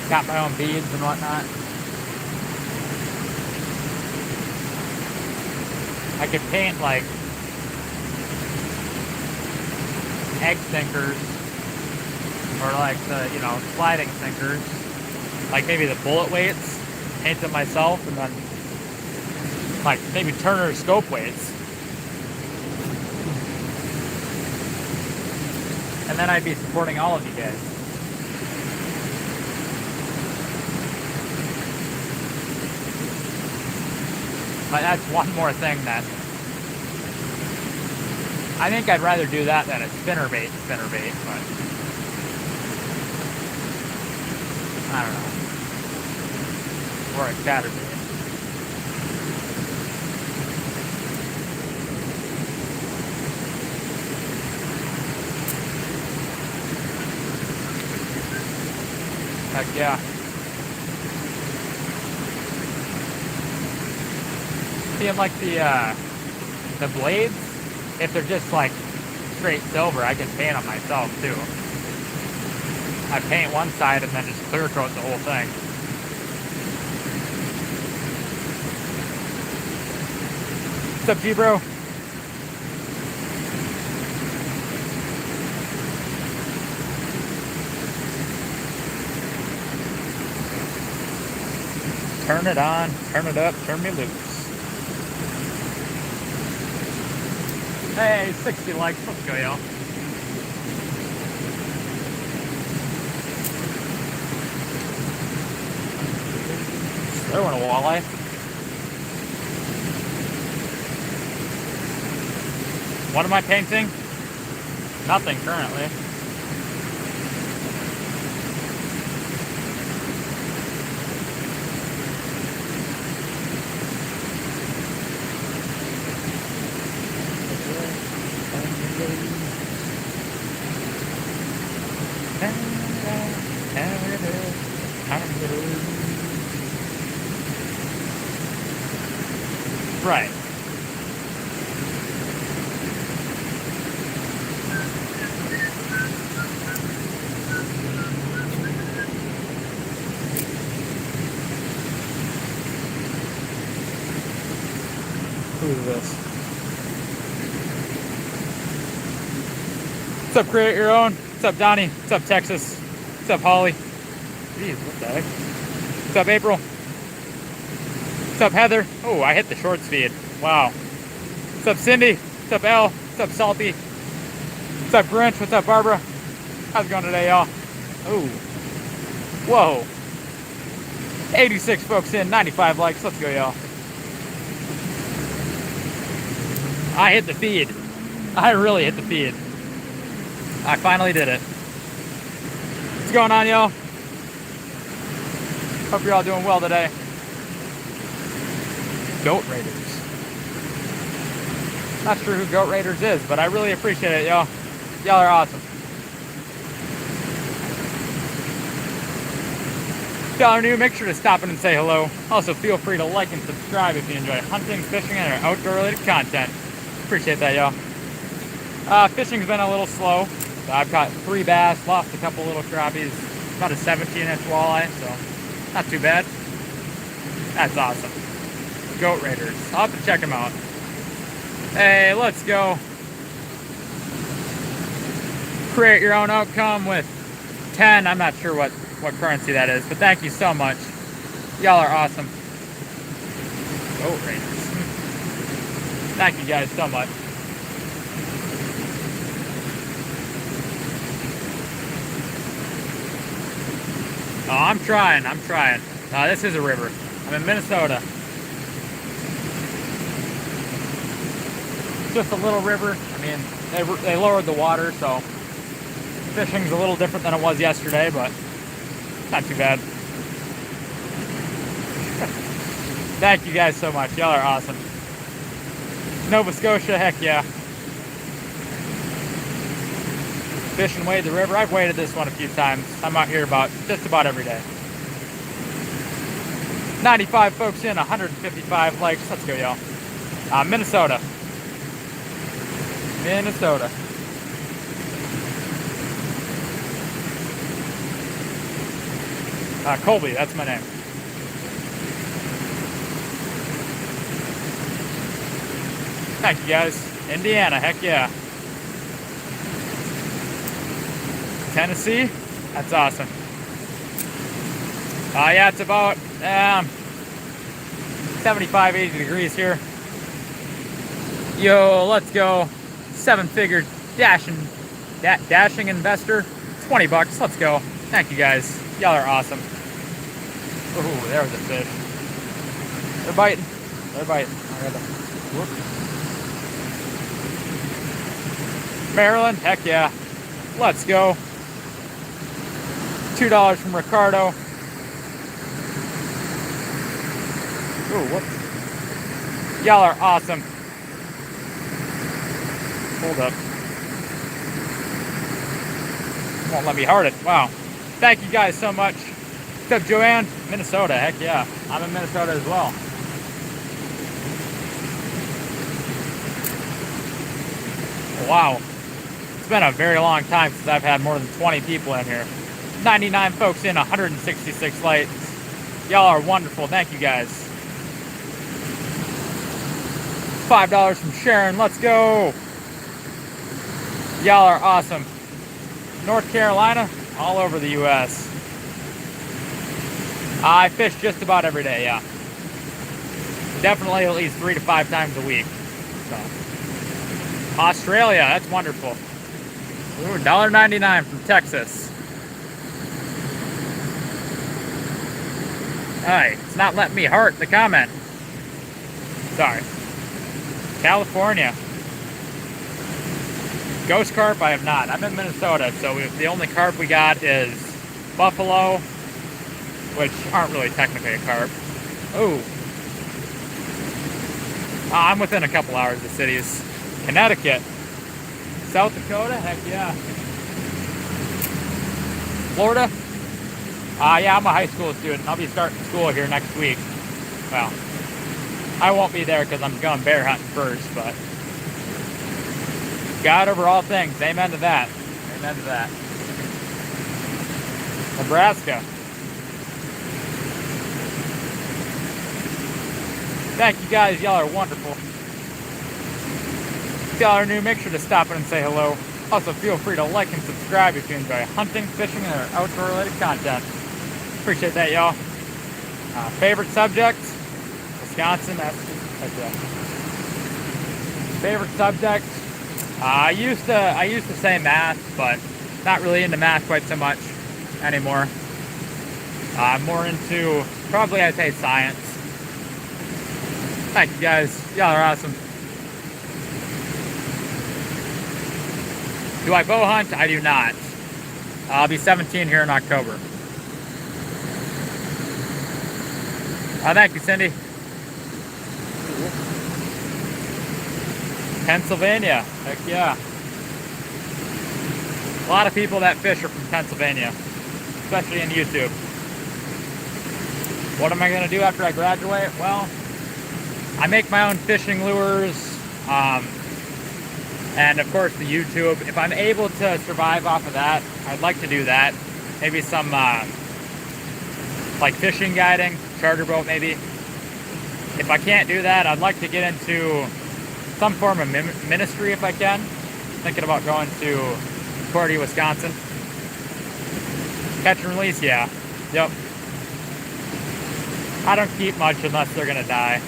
Got my own beads and whatnot. I could paint like egg sinkers or like the, you know, sliding sinkers. Like maybe the bullet weights, paint them myself, and then like maybe Turner scope weights. And then I'd be supporting all of you guys. But that's one more thing that I think I'd rather do that than a spinnerbait, but I don't know. Or a chatterbait. Heck yeah. Seeing like the blades, if they're just like straight silver, I can paint them myself too. I paint one side and then just clear coat the whole thing. What's up, G-Bro? Turn it on, turn it up, turn me loose. Hey, 60 likes, let's go, y'all. Throwing a walleye. What am I painting? Nothing currently. Right. Who is this? What's up, Create Your Own? What's up, Donnie? What's up, Texas? What's up, Holly? Jeez, what the heck? What's up, April? What's up, Heather? Oh, I hit the short speed. Wow. What's up, Cindy? What's up, Elle? What's up, Salty? What's up, Grinch? What's up, Barbara? How's it going today, y'all? Oh. Whoa. 86 folks in, 95 likes. Let's go, y'all. I hit the feed. I really hit the feed. I finally did it. What's going on, y'all? Hope you're all doing well today. Goat Raiders. Not sure who Goat Raiders is, but I really appreciate it, y'all. Y'all are awesome. If y'all are new, make sure to stop in and say hello. Also, feel free to like and subscribe if you enjoy hunting, fishing, and outdoor-related content. Appreciate that, y'all. Fishing's been a little slow. So I've caught 3 bass, lost a couple little crappies, about a 17-inch walleye, so not too bad. That's awesome. Goat Raiders. I'll have to check them out. Hey, let's go. Create your own outcome with 10. I'm not sure what currency that is, but thank you so much. Y'all are awesome. Goat Raiders. Thank you guys so much. Oh, I'm trying. This is a river. I'm in Minnesota. Just a little river. I mean, they lowered the water, so fishing's a little different than it was yesterday, but not too bad. Thank you guys so much. Y'all are awesome. Nova Scotia, heck yeah. Fish and wade the river. I've waded this one a few times. I'm out here just about every day. 95 folks in, 155 likes. Let's go, y'all. Minnesota. Minnesota. Colby, that's my name. Thank you, guys. Indiana, heck yeah. Tennessee, that's awesome. Yeah, it's about 75, 80 degrees here. Yo, let's go. 7-figure dashing investor. 20 bucks. Let's go. Thank you guys. Y'all are awesome. Ooh, there was a fish. They're biting. They're biting. Whoop. Maryland, heck yeah. Let's go. $2 from Ricardo. Ooh, whoops. Y'all are awesome. Hold up. Won't let me hard it. Wow. Thank you guys so much. What's up, Joanne? Minnesota, heck yeah. I'm in Minnesota as well. Wow. It's been a very long time since I've had more than 20 people in here. 99 folks in, 166 likes. Y'all are wonderful. Thank you guys. $5 from Sharon. Let's go. Y'all are awesome. North Carolina, all over the U.S. I fish just about every day, yeah. Definitely at least 3 to 5 times a week. So. Australia, that's wonderful. Ooh, $1.99 from Texas. Alright, it's not letting me heart the comment. Sorry. California. Ghost carp, I have not. I'm in Minnesota, so the only carp we got is buffalo, which aren't really technically a carp. Ooh. I'm within a couple hours of cities. Connecticut. South Dakota, heck yeah. Florida? Yeah, I'm a high school student. I'll be starting school here next week. Well, I won't be there because I'm going bear hunting first, but God over all things. Amen to that. Amen to that. Nebraska. Thank you guys. Y'all are wonderful. If y'all are new, make sure to stop in and say hello. Also, feel free to like and subscribe if you enjoy hunting, fishing, and other outdoor-related content. Appreciate that, y'all. Favorite subject? Wisconsin. That's it. Favorite subject? I used to say math, but not really into math quite so much anymore. I'm more into, probably I'd say, science. Thank you guys. Y'all are awesome. Do I bow hunt? I do not. I'll be 17 here in October. Thank you, Cindy. Pennsylvania, heck yeah. A lot of people that fish are from Pennsylvania, especially in YouTube. What am I going to do after I graduate? Well, I make my own fishing lures, and of course the YouTube. If I'm able to survive off of that, I'd like to do that. Maybe some like fishing guiding, charter boat maybe. If I can't do that, I'd like to get into some form of ministry if I can. Thinking about going to Cordy, Wisconsin. Catch and release, yeah. Yep. I don't keep much unless they're gonna die.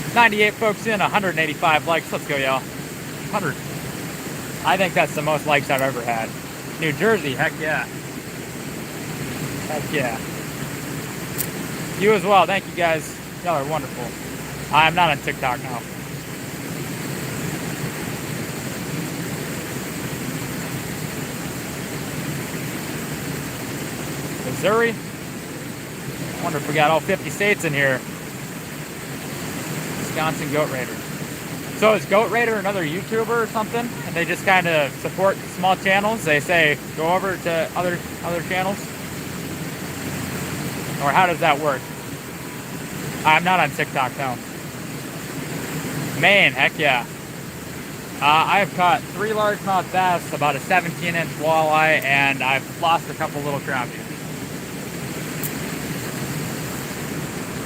$98 folks in, 185 likes. Let's go, y'all. 100. I think that's the most likes I've ever had. New Jersey, heck yeah. Heck yeah. You as well. Thank you guys. Y'all are wonderful. I'm not on TikTok now. Missouri. I wonder if we got all 50 states in here. Wisconsin Goat Raider. So is Goat Raider another YouTuber or something? And they just kind of support small channels? They say go over to other channels? Or how does that work? I'm not on TikTok, no. Maine, heck yeah. I've caught 3 largemouth bass, about a 17-inch walleye, and I've lost a couple little crappies.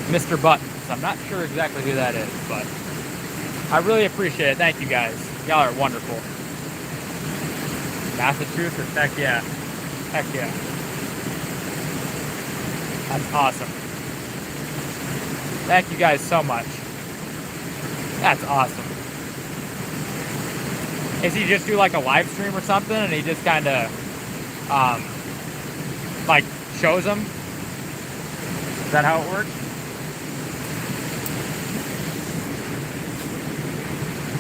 Mr. Buttons. I'm not sure exactly who that is, but I really appreciate it. Thank you guys. Y'all are wonderful. Massachusetts, heck yeah. Heck yeah. That's awesome. Thank you guys so much. That's awesome. Is he just do like a live stream or something and he just kind of like shows them? Is that how it works?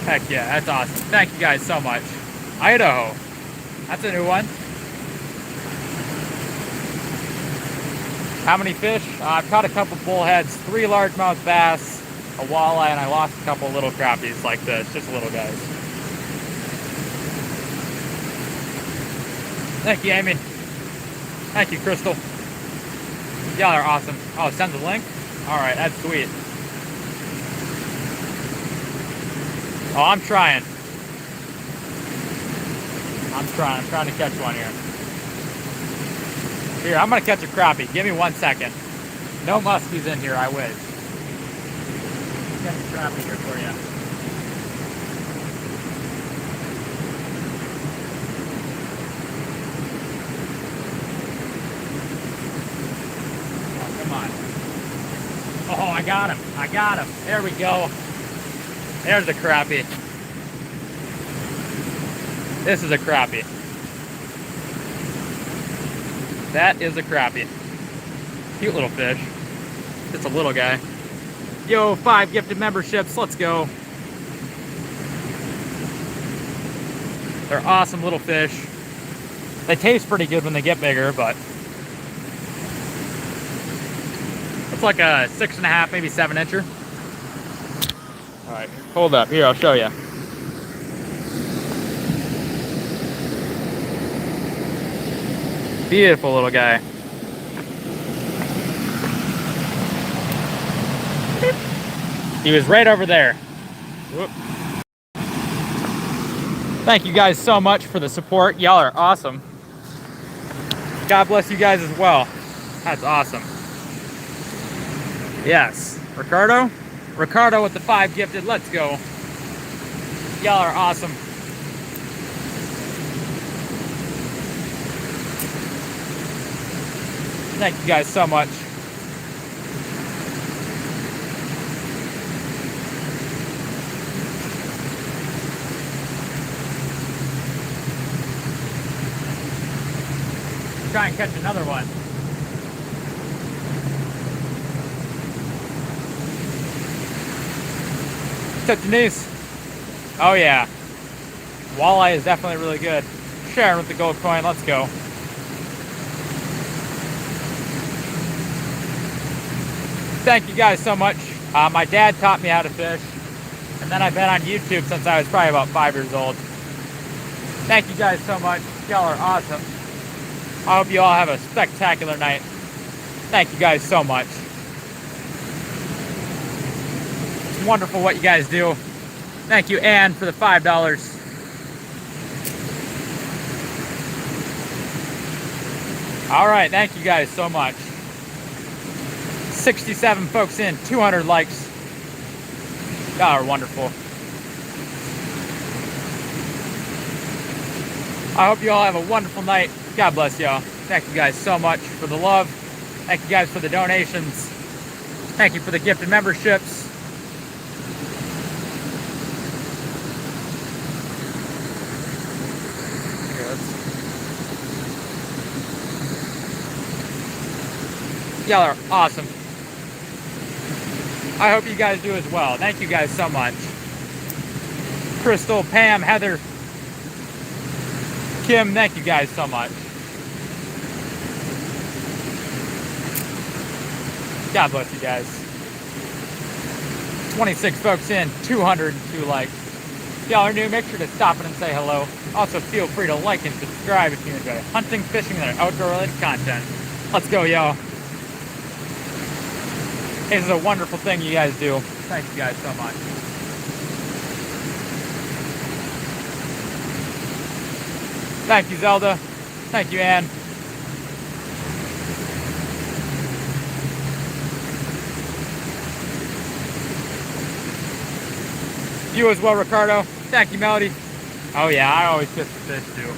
Heck yeah, that's awesome. Thank you guys so much. Idaho. That's a new one. How many fish? I've caught a couple bullheads, 3 largemouth bass, a walleye, and I lost a couple little crappies like this, just little guys. Thank you, Amy. Thank you, Crystal. Y'all are awesome. Oh, send the link? Alright, that's sweet. Oh, I'm trying. I'm trying to catch one here. Here, I'm gonna catch a crappie. Give me 1 second. No muskies in here, I wish. Catch a crappie here for you. Oh, come on. Oh, I got him. I got him. There we go. There's a crappie. This is a crappie. That is a crappie. Cute little fish. Just a little guy. Yo, 5 gifted memberships. Let's go. They're awesome little fish. They taste pretty good when they get bigger, but it's like a 6.5, maybe 7 incher. All right, hold up. Here, I'll show you. Beautiful little guy. He was right over there. Whoop. Thank you guys so much for the support. Y'all are awesome. God bless you guys as well. That's awesome. Yes. Ricardo? Ricardo with the 5 gifted. Let's go. Y'all are awesome. Thank you guys so much. Try and catch another one. What's up, Denise? Oh yeah. Walleye is definitely really good. Sharon with the gold coin. Let's go. Thank you guys so much. My dad taught me how to fish, and then I've been on YouTube since I was probably about 5 years old. Thank you guys so much. Y'all are awesome. I hope you all have a spectacular night. Thank you guys so much. It's wonderful what you guys do. Thank you, Ann, for the $5. All right, thank you guys so much. 67 folks in, 200 likes. Y'all are wonderful. I hope you all have a wonderful night. God bless y'all. Thank you guys so much for the love. Thank you guys for the donations. Thank you for the gifted memberships. Y'all are awesome. I hope you guys do as well. Thank you guys so much. Crystal, Pam, Heather, Kim, thank you guys so much. God bless you guys. 26 folks in, 202 likes. If y'all are new, make sure to stop in and say hello. Also, feel free to like and subscribe if you enjoy hunting, fishing, and outdoor related content. Let's go, y'all. This is a wonderful thing you guys do. Thank you guys so much. Thank you, Zelda. Thank you, Ann. You as well, Ricardo. Thank you, Melody. Oh yeah, I always kiss the fish too.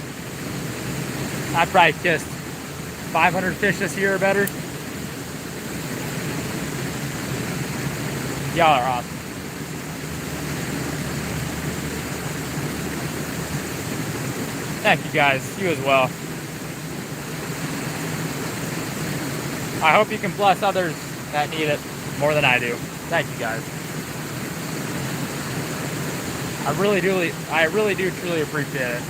I probably kissed 500 fish this year or better. Y'all are awesome. Thank you guys. You as well. I hope you can bless others that need it more than I do. Thank you guys. I really do truly appreciate it.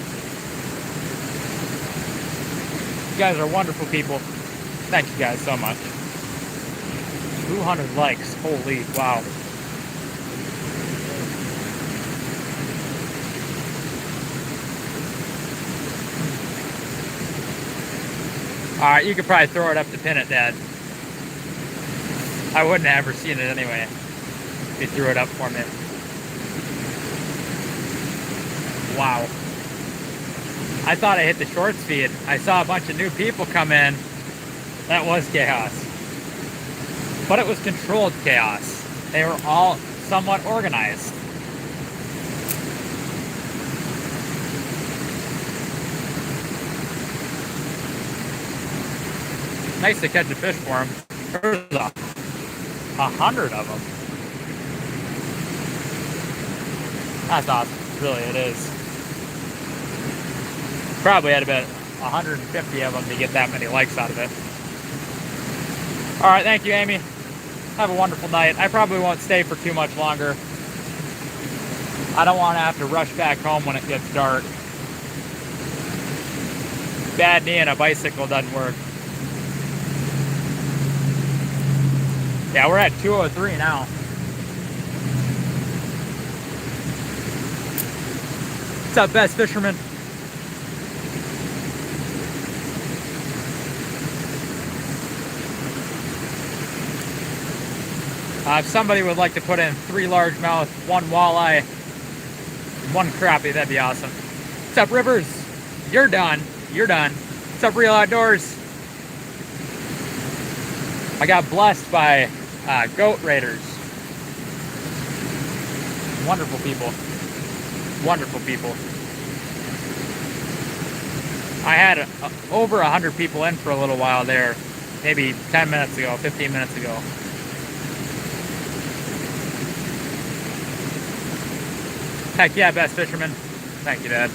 You guys are wonderful people. Thank you guys so much. 200 likes. Holy wow. Alright, you could probably throw it up to pin it, Dad. I wouldn't have ever seen it anyway if you threw it up for me. Wow. I thought I hit the short speed. I saw a bunch of new people come in. That was chaos. But it was controlled chaos. They were all somewhat organized. Nice to catch a fish for him. There's 100 of them. That's awesome. Really, it is. Probably had about 150 of them to get that many likes out of it. All right, thank you, Amy. Have a wonderful night. I probably won't stay for too much longer. I don't want to have to rush back home when it gets dark. Bad knee and a bicycle doesn't work. Yeah, we're at 203 now. What's up, best fisherman? If somebody would like to put in 3 largemouth, 1 walleye, 1 crappie, that'd be awesome. What's up, Rivers? You're done. You're done. What's up, Real Outdoors? I got blessed by goat raiders. Wonderful people. Wonderful people. I had over 100 people in for a little while there, maybe 10 minutes ago, 15 minutes ago. Heck yeah, best fisherman. Thank you, Dad.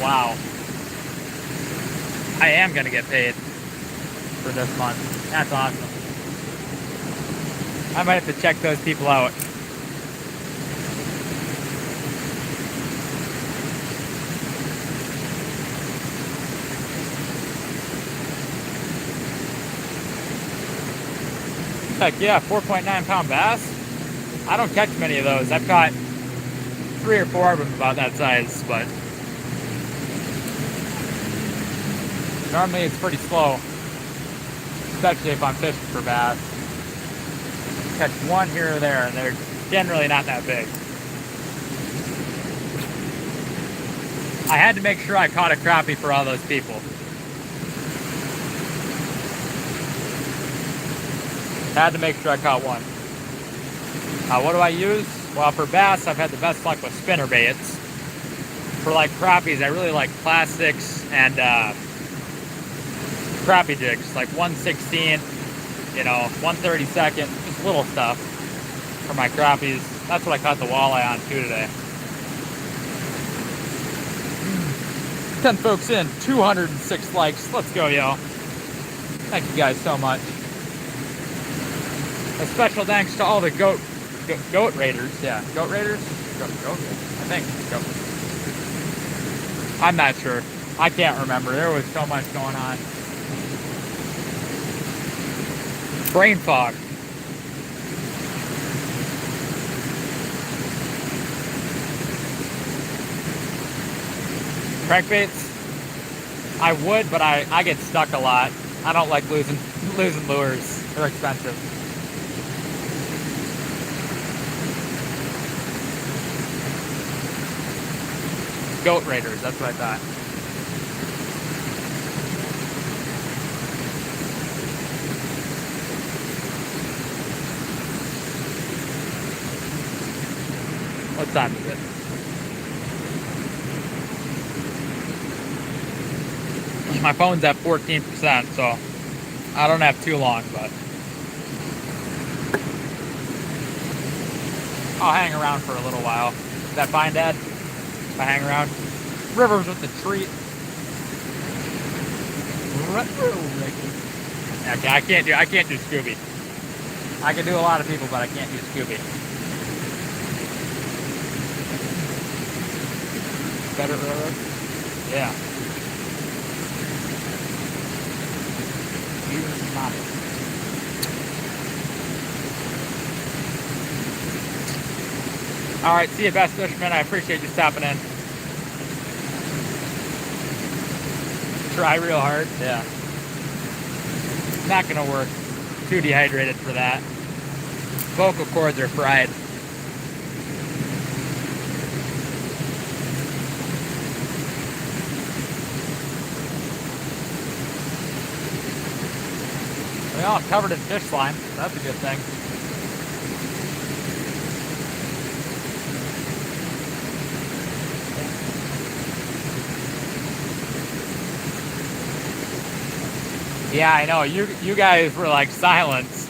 Wow. I am going to get paid for this month. That's awesome. I might have to check those people out. Heck yeah, 4.9 pound bass. I don't catch many of those. I've caught 3 or 4 of them about that size, but normally it's pretty slow, especially if I'm fishing for bass. Catch 1 here or there, and they're generally not that big. I had to make sure I caught a crappie for all those people. Had to make sure I caught 1. What do I use? Well, for bass, I've had the best luck with spinner baits. For like crappies, I really like plastics and crappie jigs, like 1/16, you know, 1/32, just little stuff for my crappies. That's what I caught the walleye on too today. 10 folks in, 206 likes. Let's go, yo. Thank you guys so much. A special thanks to all the goat raiders. Yeah, goat raiders? Goat, I think. Goat. I'm not sure. I can't remember. There was so much going on. Brain fog. Crankbaits? I would, but I get stuck a lot. I don't like losing lures. They're expensive. Goat raiders, that's what I thought. What time is it? My phone's at 14%, so I don't have too long, but I'll hang around for a little while. Is that fine, Dad? If I hang around? Rivers with the treat. Okay, I can't do Scooby. I can do a lot of people, but I can't do Scooby. Better railroad? Yeah. All right, see you, best fisherman. I appreciate you stopping in. Try real hard. Yeah. Not gonna work. Too dehydrated for that. Vocal cords are fried. We're all covered in fish slime. That's a good thing. Yeah, I know. You guys were like silenced.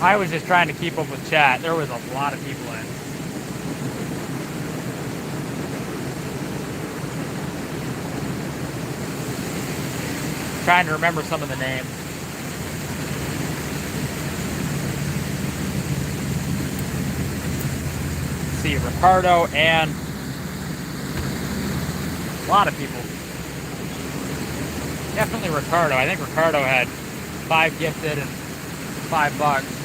I was just trying to keep up with chat. There was a lot of people in. Trying to remember some of the names. Let's see, Ricardo and a lot of people. Definitely Ricardo. I think Ricardo had 5 gifted and $5.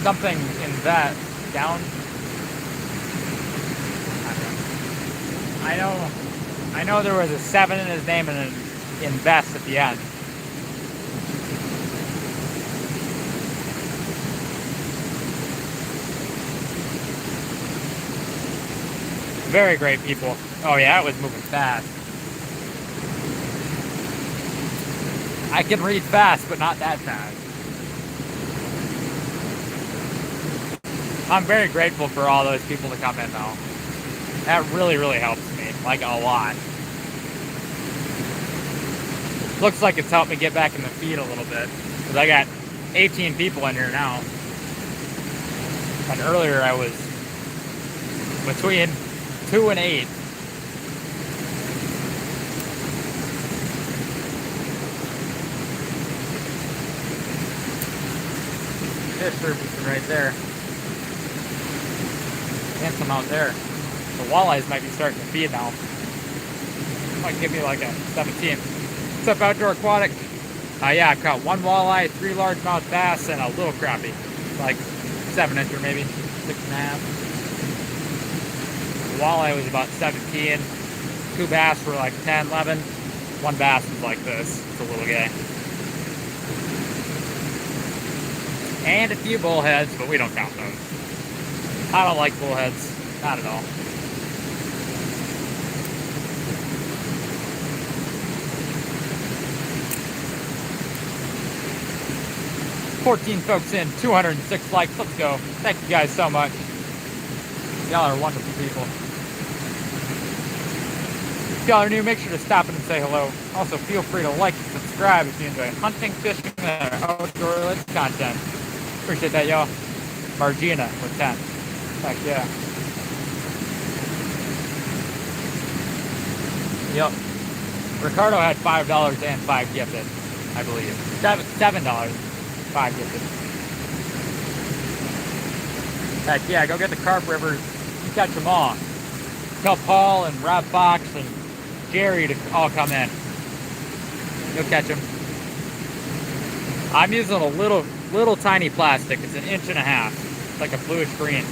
Something in that down. I know there was a 7 in his name and an invest at the end. Very great people. Oh yeah, it was moving fast. I can read fast, but not that fast. I'm very grateful for all those people to come in though. That really, really helps me, like a lot. Looks like it's helped me get back in the feed a little bit. Because I got 18 people in here now. And earlier I was between 2 and 8. Fish surface right there. And some out there. The walleyes might be starting to feed now. Might give me like a 17. What's up, Outdoor Aquatic? Yeah, I've caught 1 walleye, 3 largemouth bass, and a little crappie. Like 7-incher maybe, 6.5. The walleye was about 17. 2 bass were like 10, 11. 1 bass was like this. It's a little guy. And a few bullheads, but we don't count those. I don't like bullheads. Not at all. $14 folks in, 206 likes. Let's go. Thank you guys so much. Y'all are wonderful people. If y'all are new, make sure to stop in and say hello. Also, feel free to like and subscribe if you enjoy hunting, fishing, and outdoor related content. Appreciate that, y'all. Margina with 10. Heck yeah. Yep. Ricardo had $5 and 5 gifted, I believe. $7, 5 gifted. Heck yeah, go get the carp rivers. You catch them all. Tell Paul and Rob Fox and Jerry to all come in. You'll catch them. I'm using a little tiny plastic. It's 1.5 inches. It's like a bluish green.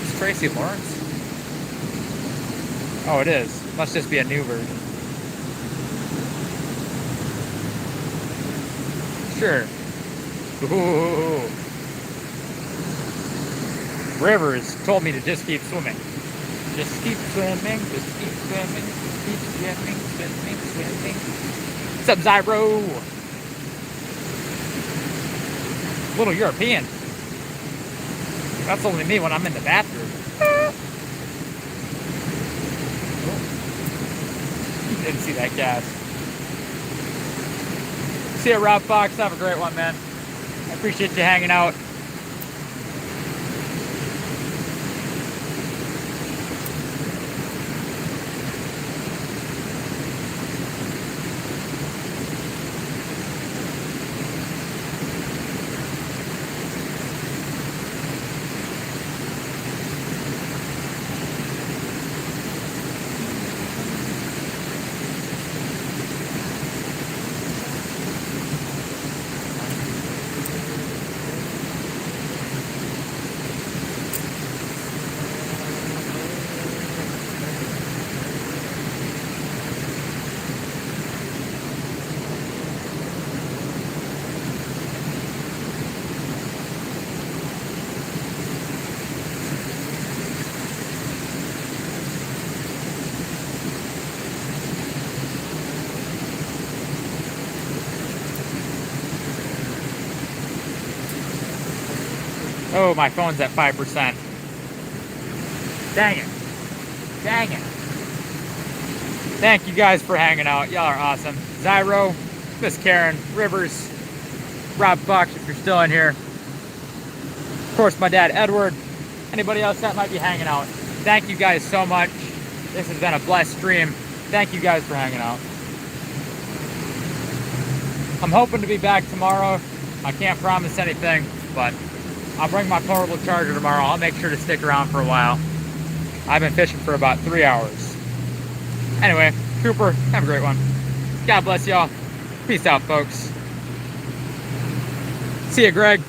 Is Tracy Lawrence? Oh, it is. Must just be a new version. Sure. Ooh. Rivers told me to just keep swimming. Just keep swimming, just keep swimming, keep swimming, swimming, swimming. Sub-Zero! Little European. That's only me when I'm in the bathroom. Didn't see that gas. See you, Rob Fox. Have a great one, man. I appreciate you hanging out. Oh, my phone's at 5%. Dang it. Dang it. Thank you guys for hanging out. Y'all are awesome. Zyro, Miss Karen, Rivers, Rob Buck, if you're still in here. Of course, my dad, Edward. Anybody else that might be hanging out. Thank you guys so much. This has been a blessed stream. Thank you guys for hanging out. I'm hoping to be back tomorrow. I can't promise anything, but I'll bring my portable charger tomorrow. I'll make sure to stick around for a while. I've been fishing for about 3 hours. Anyway, Cooper, have a great one. God bless y'all. Peace out, folks. See ya, Greg.